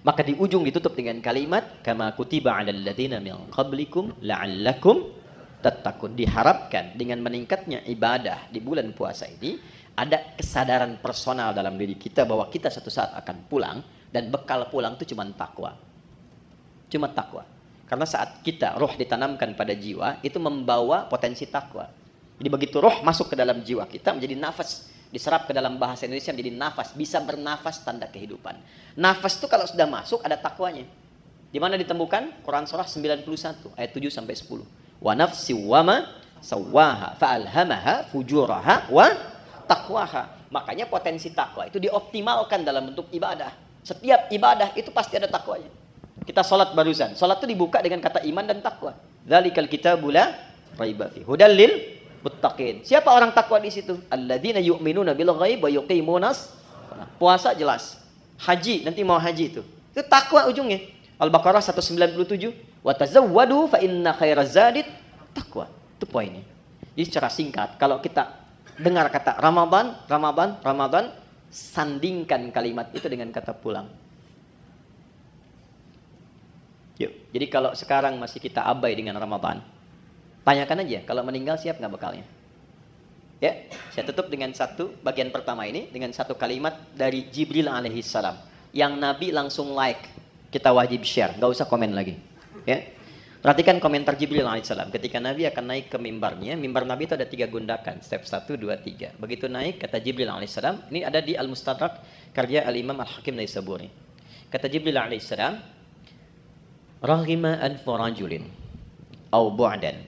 Maka di ujung ditutup dengan kalimat kama kutiba 'alal ladzina min qablikum la'allakum tattaqun. Diharapkan dengan meningkatnya ibadah di bulan puasa ini ada kesadaran personal dalam diri kita bahwa kita suatu saat akan pulang, dan bekal pulang itu cuma takwa. Cuma takwa. Karena saat kita roh ditanamkan pada jiwa, itu membawa potensi takwa. Jadi begitu roh masuk ke dalam jiwa kita menjadi nafas, Diserap ke dalam bahasa Indonesia menjadi nafas, bisa bernafas tanda kehidupan. Nafas itu kalau sudah masuk ada takwanya. Di mana ditemukan? Quran surah 91 ayat 7 sampai 10. Wa nafsi wa ma sawwaha fa'alhamaha fujuraha wa taqwaha. Makanya potensi takwa itu dioptimalkan dalam bentuk ibadah. Setiap ibadah itu pasti ada takwanya. Kita sholat barusan. Sholat itu dibuka dengan kata iman dan takwa. Dzalikal kitabu la raiba fi hudal lil muttaqin. Siapa orang takwa di situ? Alladzina yu'minuna bil ghaib wa yuqimunas. Puasa jelas. Haji, nanti mau haji itu. Itu takwa ujungnya. Al-Baqarah 197. Wa tazawwadu fa inna khairaz zadit taqwa. Itu poinnya. Jadi secara singkat, kalau kita dengar kata Ramadan, Ramadan, Ramadan, sandingkan kalimat itu dengan kata pulang. Yuk, jadi kalau sekarang masih kita abai dengan Ramadan, tanyakan aja, kalau meninggal siap nggak bekalnya? Ya, saya tutup dengan satu bagian pertama ini, dengan satu kalimat dari Jibril alaihissalam, yang Nabi langsung like, kita wajib share, nggak usah komen lagi. Ya, perhatikan komentar Jibril alaihissalam, ketika Nabi akan naik ke mimbarnya, mimbar Nabi itu ada 3 gundakan, step 1, 2, 3. Begitu naik, kata Jibril alaihissalam, ini ada di Al-Mustadrak, karya Al-Imam Al-Hakim Naisaburi. Kata Jibril alaihissalam, Raghima anfu rajulin au bu'dan,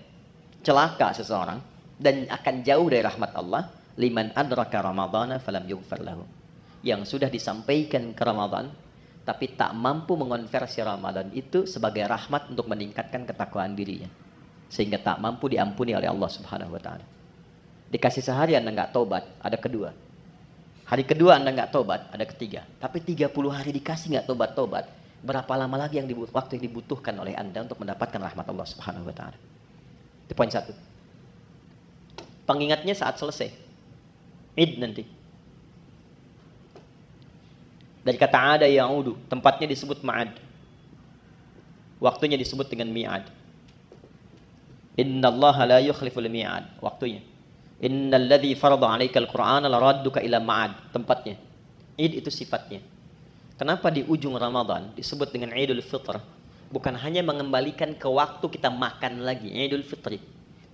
celaka seseorang dan akan jauh dari rahmat Allah, liman adraka ramadhana falam yughfar lahu, yang sudah disampaikan ke Ramadan tapi tak mampu mengonversi Ramadan itu sebagai rahmat untuk meningkatkan ketakwaan dirinya, sehingga tak mampu diampuni oleh Allah Subhanahu wa taala. Dikasih sehari Anda enggak tobat, ada kedua. Hari kedua Anda enggak tobat, ada ketiga. Tapi 30 hari dikasih enggak tobat-tobat, berapa lama lagi waktu yang dibutuhkan oleh Anda untuk mendapatkan rahmat Allah Subhanahu wa taala? Itu poin 1. Pengingatnya saat selesai Id nanti. Dari kata ada ya'udu, tempatnya disebut ma'ad. Waktunya disebut dengan mi'ad. Innallaha la yukhliful mi'ad, waktunya. Innal ladzi farada 'alaikal qur'ana laradduka ila ma'ad, tempatnya. Id itu sifatnya. Kenapa di ujung Ramadan disebut dengan Idul Fitr? Bukan hanya mengembalikan ke waktu kita makan lagi, Idul Fitri,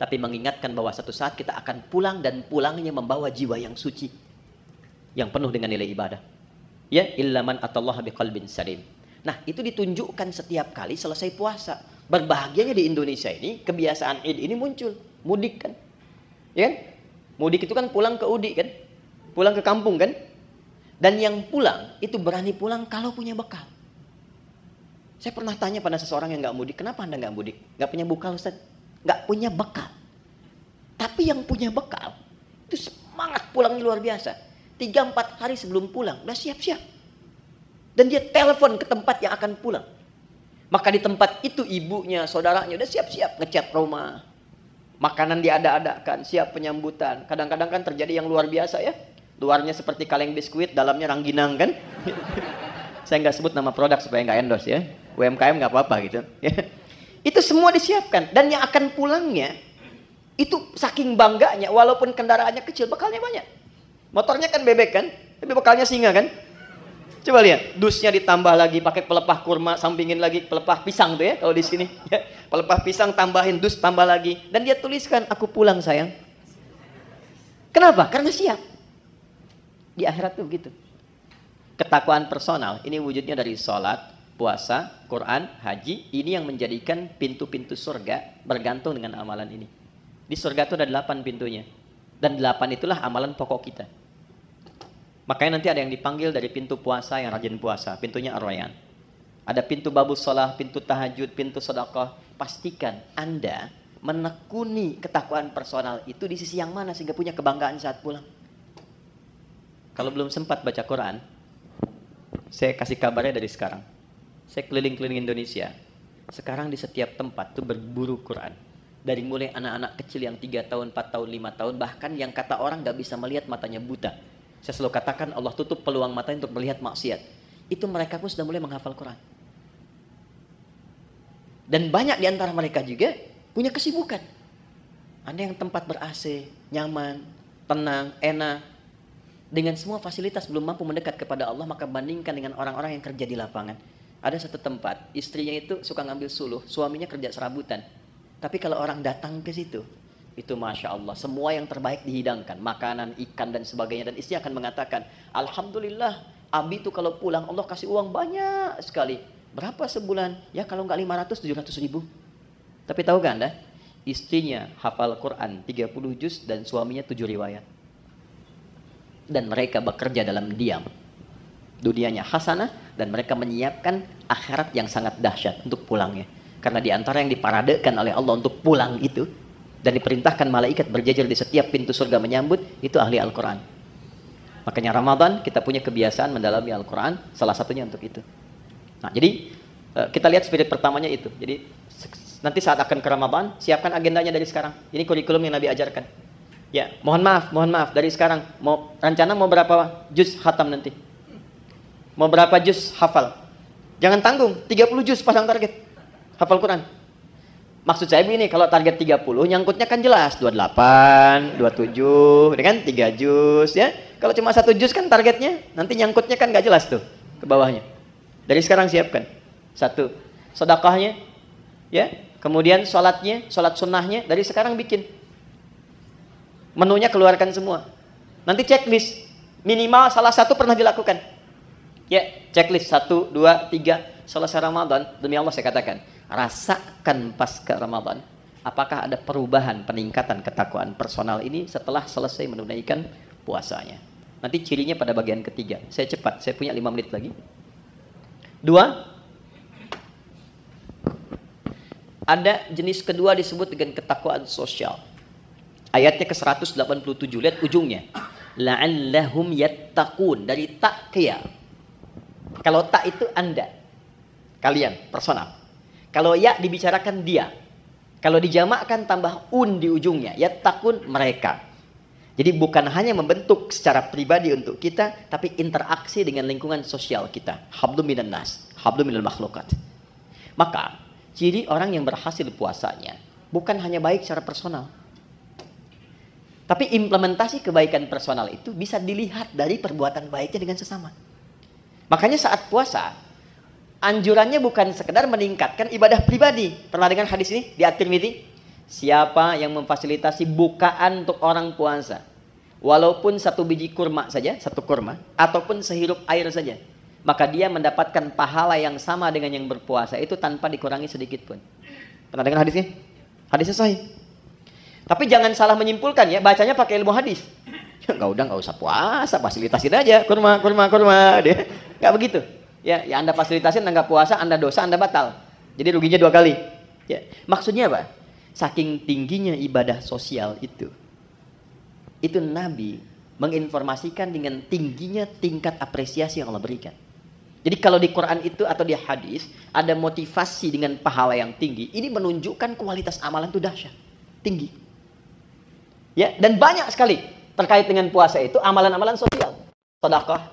tapi mengingatkan bahwa satu saat kita akan pulang, dan pulangnya membawa jiwa yang suci, yang penuh dengan nilai ibadah. Ya, illa man atallaha biqalbin salim. Nah, itu ditunjukkan setiap kali selesai puasa. Berbahagianya di Indonesia ini, kebiasaan Id ini muncul. Mudik kan? Ya kan? Mudik itu kan pulang ke Udi kan? Pulang ke kampung kan? Dan yang pulang, itu berani pulang kalau punya bekal. Saya pernah tanya pada seseorang yang nggak mudik, kenapa Anda nggak mudik? Nggak punya bekal, Ustaz? Nggak punya bekal. Tapi yang punya bekal, itu semangat pulangnya luar biasa. 3-4 hari sebelum pulang, udah siap-siap. Dan dia telepon ke tempat yang akan pulang. Maka di tempat itu ibunya, saudaranya udah siap-siap ngecat rumah. Makanan diada-adakan, siap penyambutan. Kadang-kadang kan terjadi yang luar biasa ya. Luarnya seperti kaleng biskuit, dalamnya rangginang kan. Saya nggak sebut nama produk supaya nggak endorse ya. UMKM nggak apa-apa gitu. Itu semua disiapkan. Dan yang akan pulangnya, itu saking bangganya, walaupun kendaraannya kecil, bekalnya banyak. Motornya kan bebek kan, tapi bekalnya singa kan. Coba lihat, dusnya ditambah lagi pakai pelepah kurma, sampingin lagi pelepah pisang tuh ya kalau di sini. Pelepah pisang tambahin dus, tambah lagi. Dan dia tuliskan, aku pulang sayang. Kenapa? Karena siap. Di akhirat tuh begitu. Ketakwaan personal, ini wujudnya dari sholat, puasa, Quran, haji. Ini yang menjadikan pintu-pintu surga bergantung dengan amalan ini. Di surga itu ada 8 pintunya. Dan 8 itulah amalan pokok kita. Makanya nanti ada yang dipanggil dari pintu puasa yang rajin puasa. Pintunya Ar-Rayyan. Ada pintu babus sholah, pintu tahajud, pintu sedekah. Pastikan Anda menekuni ketakwaan personal itu di sisi yang mana sehingga punya kebanggaan saat pulang. Kalau belum sempat baca Quran, saya kasih kabarnya dari sekarang. Saya keliling-keliling Indonesia. Sekarang di setiap tempat tuh berburu Quran. Dari mulai anak-anak kecil yang 3 tahun, 4 tahun, 5 tahun, bahkan yang kata orang gak bisa melihat, matanya buta. Saya selalu katakan Allah tutup peluang matanya untuk melihat maksiat. Itu mereka pun sudah mulai menghafal Quran. Dan banyak di antara mereka juga punya kesibukan. Ada yang tempat ber-AC, nyaman, tenang, enak. Dengan semua fasilitas belum mampu mendekat kepada Allah, maka bandingkan dengan orang-orang yang kerja di lapangan. Ada satu tempat, istrinya itu suka ngambil suluh, suaminya kerja serabutan. Tapi kalau orang datang ke situ, itu Masya Allah, semua yang terbaik dihidangkan, makanan, ikan dan sebagainya. Dan istri akan mengatakan, Alhamdulillah, Abi tuh kalau pulang Allah kasih uang banyak sekali. Berapa sebulan? Ya kalau nggak 500, 700 ribu. Tapi tahu kan Anda, istrinya hafal Quran 30 juz dan suaminya 7 riwayat. Dan mereka bekerja dalam diam. Dunianya hasanah dan mereka menyiapkan akhirat yang sangat dahsyat untuk pulangnya. Karena di antara yang diparadekan oleh Allah untuk pulang itu, dan diperintahkan malaikat berjajar di setiap pintu surga menyambut, itu ahli Al-Quran. Makanya Ramadan kita punya kebiasaan mendalami Al-Quran, salah satunya untuk itu. Nah, jadi kita lihat spirit pertamanya itu. Jadi nanti saat akan ke Ramadan, siapkan agendanya dari sekarang. Ini kurikulum yang Nabi ajarkan. Ya, mohon maaf dari sekarang. Rencana mau berapa juz khatam nanti? Mau berapa juz hafal? Jangan tanggung, 30 juz pasang target. Hafal Quran. Maksud saya begini, kalau target 30, nyangkutnya kan jelas. 28, 27, kan 3 juz ya. Kalau cuma 1 juz kan targetnya, nanti nyangkutnya kan gak jelas tuh ke bawahnya. Dari sekarang siapkan. 1, sedekahnya, ya. Kemudian sholatnya, sholat sunnahnya, dari sekarang bikin. Menunya keluarkan semua. Nanti checklist, minimal salah satu pernah dilakukan. Ya, checklist 1, 2, 3, selesai Ramadan, demi Allah saya katakan, rasakan pasca Ramadan, apakah ada perubahan, peningkatan ketakwaan personal ini setelah selesai menunaikan puasanya. Nanti cirinya pada bagian ketiga. Saya cepat, saya punya 5 menit lagi. 2, ada jenis kedua disebut dengan ketakwaan sosial. Ayatnya ke 187, lihat ujungnya. La'allahum yattaqun, dari taqiyah. Kalau tak itu Anda, kalian, personal. Kalau ya dibicarakan dia. Kalau dijamakkan tambah un di ujungnya, yattaqun, mereka. Jadi bukan hanya membentuk secara pribadi untuk kita, tapi interaksi dengan lingkungan sosial kita. Hablum minan nas, hablum minal makhlukat. Maka ciri orang yang berhasil puasanya bukan hanya baik secara personal, tapi implementasi kebaikan personal itu bisa dilihat dari perbuatan baiknya dengan sesama. Makanya saat puasa, anjurannya bukan sekedar meningkatkan ibadah pribadi. Pernah dengar hadis ini di At-Tirmidzi? Siapa yang memfasilitasi bukaan untuk orang puasa, walaupun 1 biji kurma saja, 1 kurma, ataupun sehirup air saja, maka dia mendapatkan pahala yang sama dengan yang berpuasa itu tanpa dikurangi sedikit pun. Pernah dengar hadis ini? Hadisnya sahih. Tapi jangan salah menyimpulkan ya, bacanya pakai ilmu hadis. Nggak usah puasa, fasilitasin aja kurma. Dia nggak begitu. Ya Anda fasilitasin, Anda nggak puasa, Anda dosa, Anda batal. Jadi ruginya 2 kali. Ya, maksudnya apa? Saking tingginya ibadah sosial itu Nabi menginformasikan dengan tingginya tingkat apresiasi yang Allah berikan. Jadi kalau di Quran itu atau di hadis ada motivasi dengan pahala yang tinggi, ini menunjukkan kualitas amalan itu dahsyat, tinggi. Ya, dan banyak sekali terkait dengan puasa itu amalan-amalan sosial. Sedekah,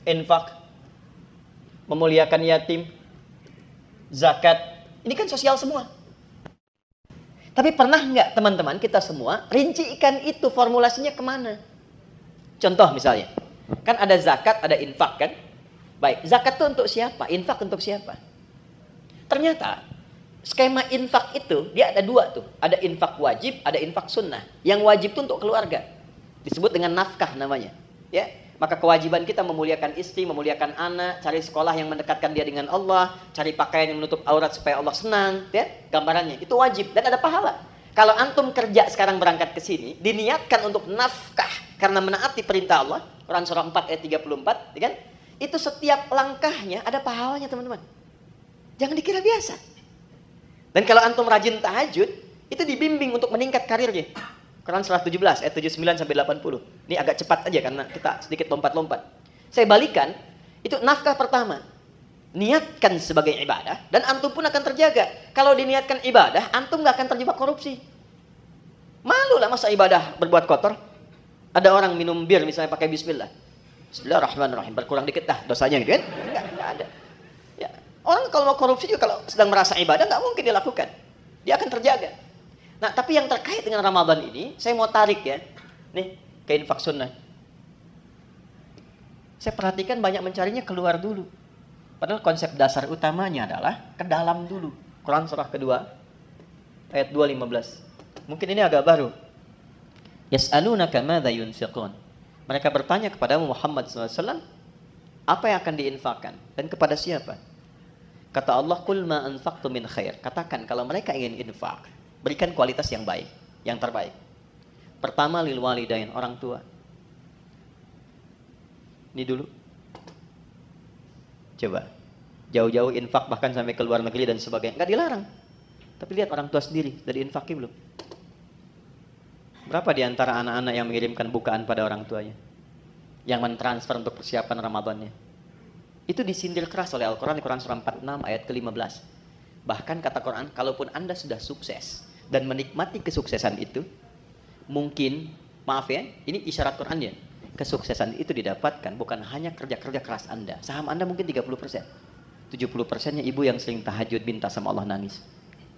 infak, memuliakan yatim, zakat. Ini kan sosial semua. Tapi pernah nggak teman-teman kita semua rincikan itu formulasinya kemana? Contoh misalnya, kan ada zakat, ada infak kan? Baik, zakat itu untuk siapa? Infak untuk siapa? Ternyata skema infak itu dia ada 2 tuh. Ada infak wajib, ada infak sunnah. Yang wajib itu untuk keluarga. Disebut dengan nafkah namanya. Ya, maka kewajiban kita memuliakan istri, memuliakan anak, cari sekolah yang mendekatkan dia dengan Allah, cari pakaian yang menutup aurat supaya Allah senang, ya. Gambarannya itu wajib dan ada pahala. Kalau antum kerja sekarang berangkat ke sini, diniatkan untuk nafkah karena menaati perintah Allah, Quran surah 4 ayat 34, ya kan? Itu setiap langkahnya ada pahalanya, teman-teman. Jangan dikira biasa. Dan kalau antum rajin tahajud, itu dibimbing untuk meningkat karirnya. Quran surah 17 ayat 79 sampai 80. Ini agak cepat aja karena kita sedikit lompat-lompat. Saya balikan, itu nafkah pertama. Niatkan sebagai ibadah dan antum pun akan terjaga. Kalau diniatkan ibadah, antum gak akan terjebak korupsi. Malu lah masa ibadah berbuat kotor. Ada orang minum bir misalnya pakai bismillah. Bismillahirrahmanirrahim, berkurang dikit dah dosanya gitu kan? Enggak ada. Ya. Orang kalau mau korupsi juga kalau sedang merasa ibadah nggak mungkin dilakukan. Dia akan terjaga. Nah, tapi yang terkait dengan Ramadan ini, saya mau tarik ya. Nih, ke infak sunnah. Saya perhatikan banyak mencarinya keluar dulu. Padahal konsep dasar utamanya adalah ke dalam dulu. Quran surah kedua, Ayat 2:15. Mungkin ini agak baru. Yas'alunaka madza yunfiqun. Mereka bertanya kepada Muhammad SAW, apa yang akan diinfakkan dan kepada siapa? Kata Allah, "Qul ma anfaqtu min khair." Katakan kalau mereka ingin infak, berikan kualitas yang baik, yang terbaik. Pertama lil walidain, orang tua. Ini dulu. Coba. Jauh-jauh infak bahkan sampai ke luar negeri dan sebagainya. Enggak dilarang. Tapi lihat orang tua sendiri, dari infaknya belum? Berapa di antara anak-anak yang mengirimkan bukaan pada orang tuanya? Yang mentransfer untuk persiapan Ramadannya? Itu disindir keras oleh Al-Quran di Quran surah 46 ayat ke-15. Bahkan kata Quran, kalaupun Anda sudah sukses dan menikmati kesuksesan itu, mungkin, maaf ya, ini isyarat Quran ya, kesuksesan itu didapatkan bukan hanya kerja-kerja keras Anda. Saham Anda mungkin 30%. 70%-nya ibu yang sering tahajud minta sama Allah nangis.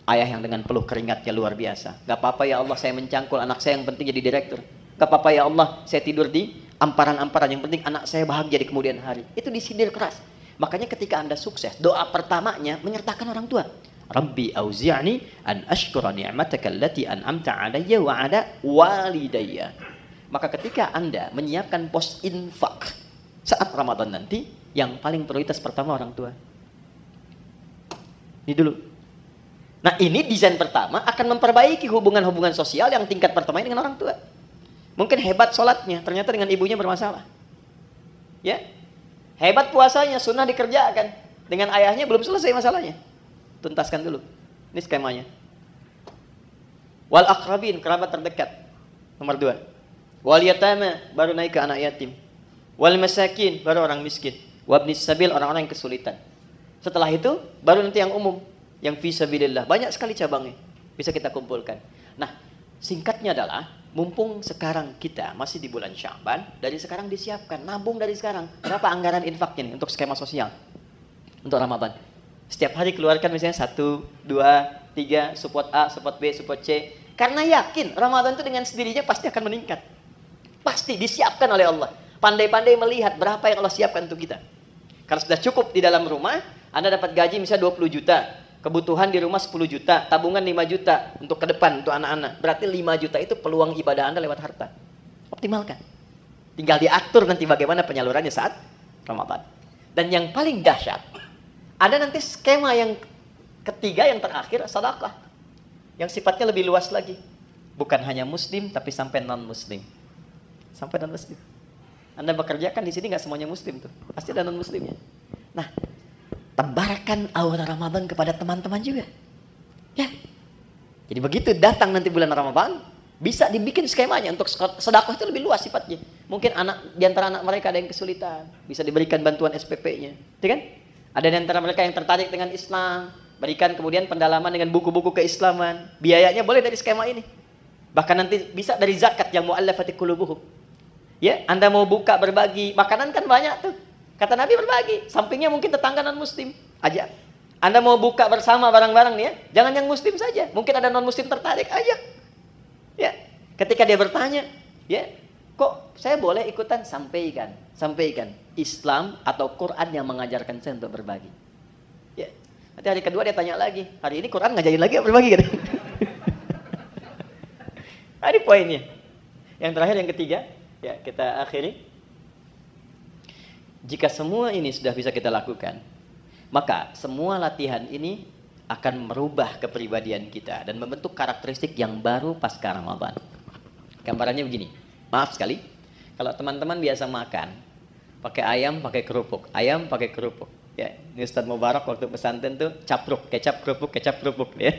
Ayah yang dengan peluh keringatnya luar biasa. Gak apa-apa ya Allah saya mencangkul anak saya yang penting jadi direktur. Gak apa-apa ya Allah saya tidur di amparan-amparan yang penting anak saya bahagia di kemudian hari. Itu disindir keras. Makanya ketika Anda sukses, doa pertamanya menyertakan orang tua. Rabbi auzi'ni an ashkura ni'mataka allati an'amta 'alayya wa 'ala walidayya. Maka ketika Anda menyiapkan pos infak saat Ramadan nanti, yang paling prioritas pertama orang tua. Ini dulu. Nah ini desain pertama akan memperbaiki hubungan-hubungan sosial yang tingkat pertama ini dengan orang tua. Mungkin hebat sholatnya, ternyata dengan ibunya bermasalah. Ya, hebat puasanya, sunnah dikerjakan. Dengan ayahnya belum selesai masalahnya. Tuntaskan dulu. Ini skemanya. Wal aqrabin, kerabat terdekat. Nomor 2. Wal yatama, baru naik ke anak yatim. Wal masakin, baru orang miskin. Wabnis sabil, orang-orang yang kesulitan. Setelah itu, baru nanti yang umum. Yang fisabilillah, banyak sekali cabangnya bisa kita kumpulkan. Nah, singkatnya adalah mumpung sekarang kita masih di bulan Sya'ban, dari sekarang disiapkan, nabung dari sekarang. Berapa anggaran infaknya nih untuk skema sosial untuk Ramadan? Setiap hari keluarkan misalnya 1, 2, 3, support A, support B, support C. Karena yakin Ramadan itu dengan sendirinya pasti akan meningkat. Pasti disiapkan oleh Allah. Pandai-pandai melihat berapa yang Allah siapkan untuk kita. Kalau sudah cukup di dalam rumah, Anda dapat gaji misalnya 20 juta. Kebutuhan di rumah 10 juta, tabungan 5 juta untuk ke depan, untuk anak-anak. Berarti 5 juta itu peluang ibadah Anda lewat harta. Optimalkan. Tinggal diatur nanti bagaimana penyalurannya saat Ramadan. Dan yang paling dahsyat, ada nanti skema yang ketiga, yang terakhir, sedekah. Yang sifatnya lebih luas lagi. Bukan hanya muslim, tapi sampai non-muslim. Sampai non-muslim. Anda bekerja kan di sini nggak semuanya muslim tuh. Pasti ada non-muslimnya. Nah, tebarkan aura Ramadan kepada teman-teman juga. Ya. Jadi begitu datang nanti bulan Ramadan, bisa dibikin skemanya untuk sedekah itu lebih luas sifatnya. Mungkin anak di antara anak mereka ada yang kesulitan, bisa diberikan bantuan SPP-nya. Ya kan? Ada di antara mereka yang tertarik dengan Islam, berikan kemudian pendalaman dengan buku-buku keislaman. Biayanya boleh dari skema ini. Bahkan nanti bisa dari zakat yang mu'allafati qulubuhum. Ya, Anda mau buka berbagi, makanan kan banyak tuh. Kata Nabi berbagi, sampingnya mungkin tetangga non-muslim, ajak. Anda mau buka bersama barang-barang nih ya, jangan yang muslim saja. Mungkin ada non-muslim tertarik, ajak. Ya, ketika dia bertanya, ya, kok saya boleh ikutan? Sampaikan. Islam atau Quran yang mengajarkan saya untuk berbagi. Ya, nanti hari kedua dia tanya lagi, hari ini Quran ngajarin lagi berbagi kan? Ini poinnya. Yang terakhir, yang ketiga, ya kita akhiri. Jika semua ini sudah bisa kita lakukan, maka semua latihan ini akan merubah kepribadian kita dan membentuk karakteristik yang baru pasca Ramadan. Gambarannya begini, maaf sekali, kalau teman-teman biasa makan, pakai ayam, pakai kerupuk, Ya, ini Ustaz Mubarak waktu pesantren tuh capruk, kecap kerupuk, ya.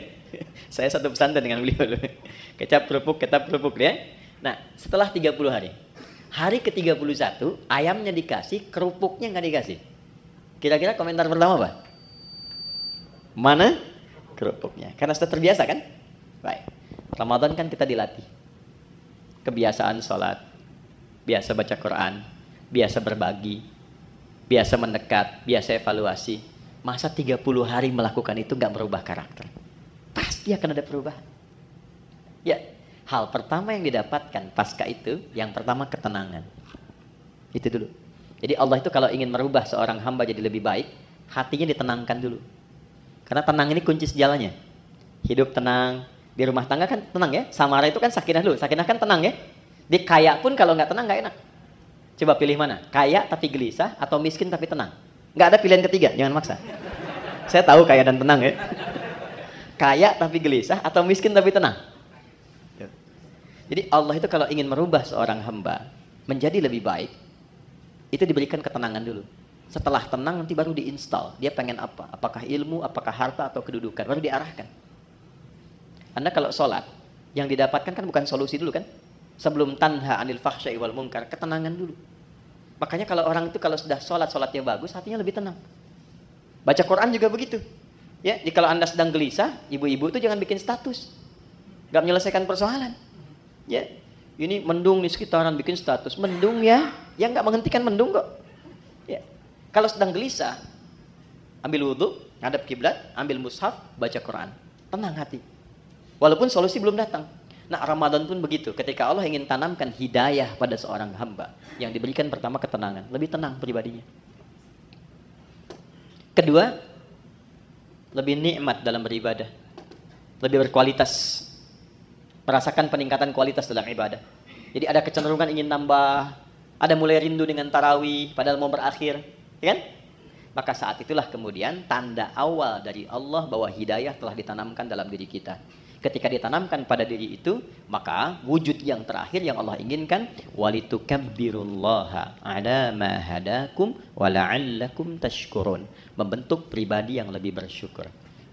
Saya satu pesantren dengan beliau, kecap kerupuk, ya. Nah, setelah 30 hari. Hari ke-31, ayamnya dikasih, kerupuknya nggak dikasih. Kira-kira komentar pertama apa? Mana kerupuknya? Karena sudah terbiasa kan? Baik. Ramadan kan kita dilatih. Kebiasaan sholat, biasa baca Quran, biasa berbagi, biasa mendekat, biasa evaluasi. Masa 30 hari melakukan itu nggak merubah karakter? Pasti akan ada perubahan. Ya. Hal pertama yang didapatkan pasca itu, yang pertama ketenangan. Itu dulu. Jadi Allah itu kalau ingin merubah seorang hamba jadi lebih baik, hatinya ditenangkan dulu. Karena tenang ini kunci sejalannya. Hidup tenang, Di rumah tangga kan tenang ya. Samara itu kan sakinah dulu. Sakinah kan tenang ya. Di kaya pun kalau nggak tenang nggak enak. Coba pilih mana? Kaya tapi gelisah atau miskin tapi tenang? Nggak ada pilihan ketiga, jangan maksa. Saya tahu kaya dan tenang ya. Kaya tapi gelisah atau miskin tapi tenang? Jadi Allah itu kalau ingin merubah seorang hamba menjadi lebih baik, itu diberikan ketenangan dulu. Setelah tenang nanti baru diinstal. Dia pengen apa? Apakah ilmu, apakah harta atau kedudukan? Baru diarahkan. Anda kalau sholat, yang didapatkan kan bukan solusi dulu kan? Sebelum tanha anil fahsya'i wal munkar, ketenangan dulu. Makanya kalau orang itu kalau sudah sholat, sholatnya bagus, hatinya lebih tenang. Baca Quran juga begitu. Ya, jadi kalau Anda sedang gelisah, ibu-ibu itu jangan bikin status. Gak menyelesaikan persoalan. Ya, ini mendung di sekitaran bikin status. Mendung ya, yang gak menghentikan mendung kok. Ya. Kalau sedang gelisah, ambil wudhu, ngadap kiblat, ambil mushaf, baca Quran. Tenang hati. Walaupun solusi belum datang. Nah, Ramadan pun begitu. Ketika Allah ingin tanamkan hidayah pada seorang hamba, yang diberikan pertama ketenangan, lebih tenang pribadinya. Kedua, lebih nikmat dalam beribadah, lebih berkualitas, merasakan peningkatan kualitas dalam ibadah. Jadi ada kecenderungan ingin nambah, ada mulai rindu dengan tarawih, padahal mau berakhir, ya kan? Maka saat itulah kemudian tanda awal dari Allah bahwa hidayah telah ditanamkan dalam diri kita. Ketika ditanamkan pada diri itu, maka wujud yang terakhir yang Allah inginkan, walitukabbirullaha ala ma hadakum wa la'allakum tashkurun. Membentuk pribadi yang lebih bersyukur.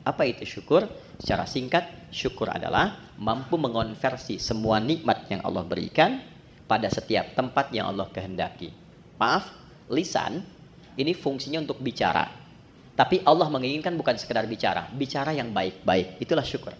Apa itu syukur? Secara singkat, syukur adalah mampu mengonversi semua nikmat yang Allah berikan pada setiap tempat yang Allah kehendaki. Maaf, lisan ini fungsinya untuk bicara. Tapi Allah menginginkan bukan sekedar bicara, bicara yang baik-baik. Itulah syukur.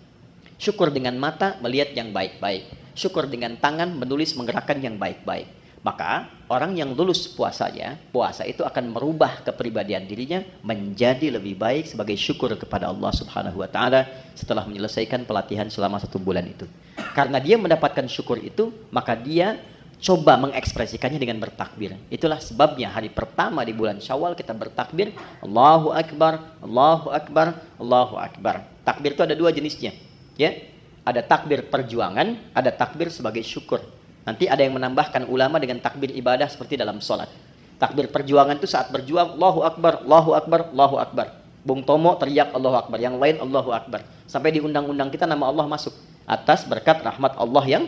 Syukur dengan mata melihat yang baik-baik. Syukur dengan tangan menulis menggerakkan yang baik-baik. Maka orang yang lulus puasanya, puasa itu akan merubah kepribadian dirinya menjadi lebih baik sebagai syukur kepada Allah Subhanahu wa taala setelah menyelesaikan pelatihan selama 1 bulan itu. Karena dia mendapatkan syukur itu, maka dia coba mengekspresikannya dengan bertakbir. Itulah sebabnya hari pertama di bulan Syawal kita bertakbir, Allahu Akbar, Allahu Akbar, Allahu Akbar. Takbir itu ada 2 jenisnya. Ya, ada takbir perjuangan, ada takbir sebagai syukur. Nanti ada yang menambahkan ulama dengan takbir ibadah seperti dalam sholat. Takbir perjuangan itu saat berjuang, Allahu Akbar, Allahu Akbar, Allahu Akbar. Bung Tomo teriak Allahu Akbar, yang lain Allahu Akbar. Sampai di undang-undang kita nama Allah masuk. Atas berkat rahmat Allah yang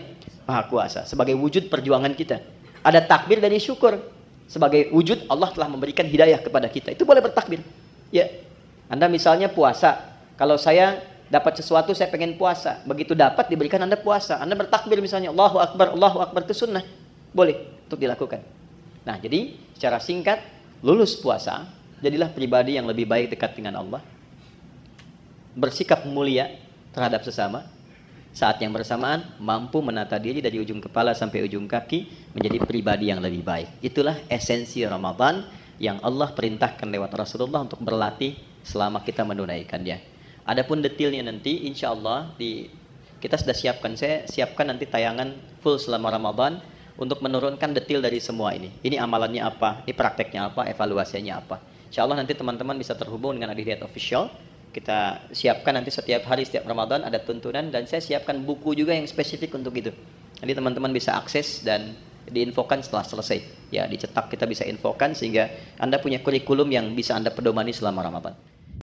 Maha Kuasa. Sebagai wujud perjuangan kita. Ada takbir dari syukur. Sebagai wujud Allah telah memberikan hidayah kepada kita. Itu boleh bertakbir. Ya, Anda misalnya puasa. Kalau saya dapat sesuatu, saya pengen puasa. Begitu dapat, diberikan Anda puasa. Anda bertakbir misalnya, Allahu Akbar, itu sunnah. Boleh untuk dilakukan. Nah, jadi secara singkat, lulus puasa, jadilah pribadi yang lebih baik dekat dengan Allah. Bersikap mulia terhadap sesama. Saat yang bersamaan, mampu menata diri dari ujung kepala sampai ujung kaki, menjadi pribadi yang lebih baik. Itulah esensi Ramadan yang Allah perintahkan lewat Rasulullah untuk berlatih selama kita menunaikannya. Adapun detailnya nanti insya Allah kita sudah siapkan. Saya siapkan nanti tayangan full selama Ramadan untuk menurunkan detail dari semua ini. Ini amalannya apa, ini prakteknya apa, evaluasinya apa. Insya Allah nanti teman-teman bisa terhubung dengan Adihidayat Official. Kita siapkan nanti setiap hari, setiap Ramadan ada tuntunan, dan saya siapkan buku juga yang spesifik untuk itu. Nanti teman-teman bisa akses dan diinfokan setelah selesai. Ya, dicetak kita bisa infokan sehingga Anda punya kurikulum yang bisa Anda pedomani selama Ramadan.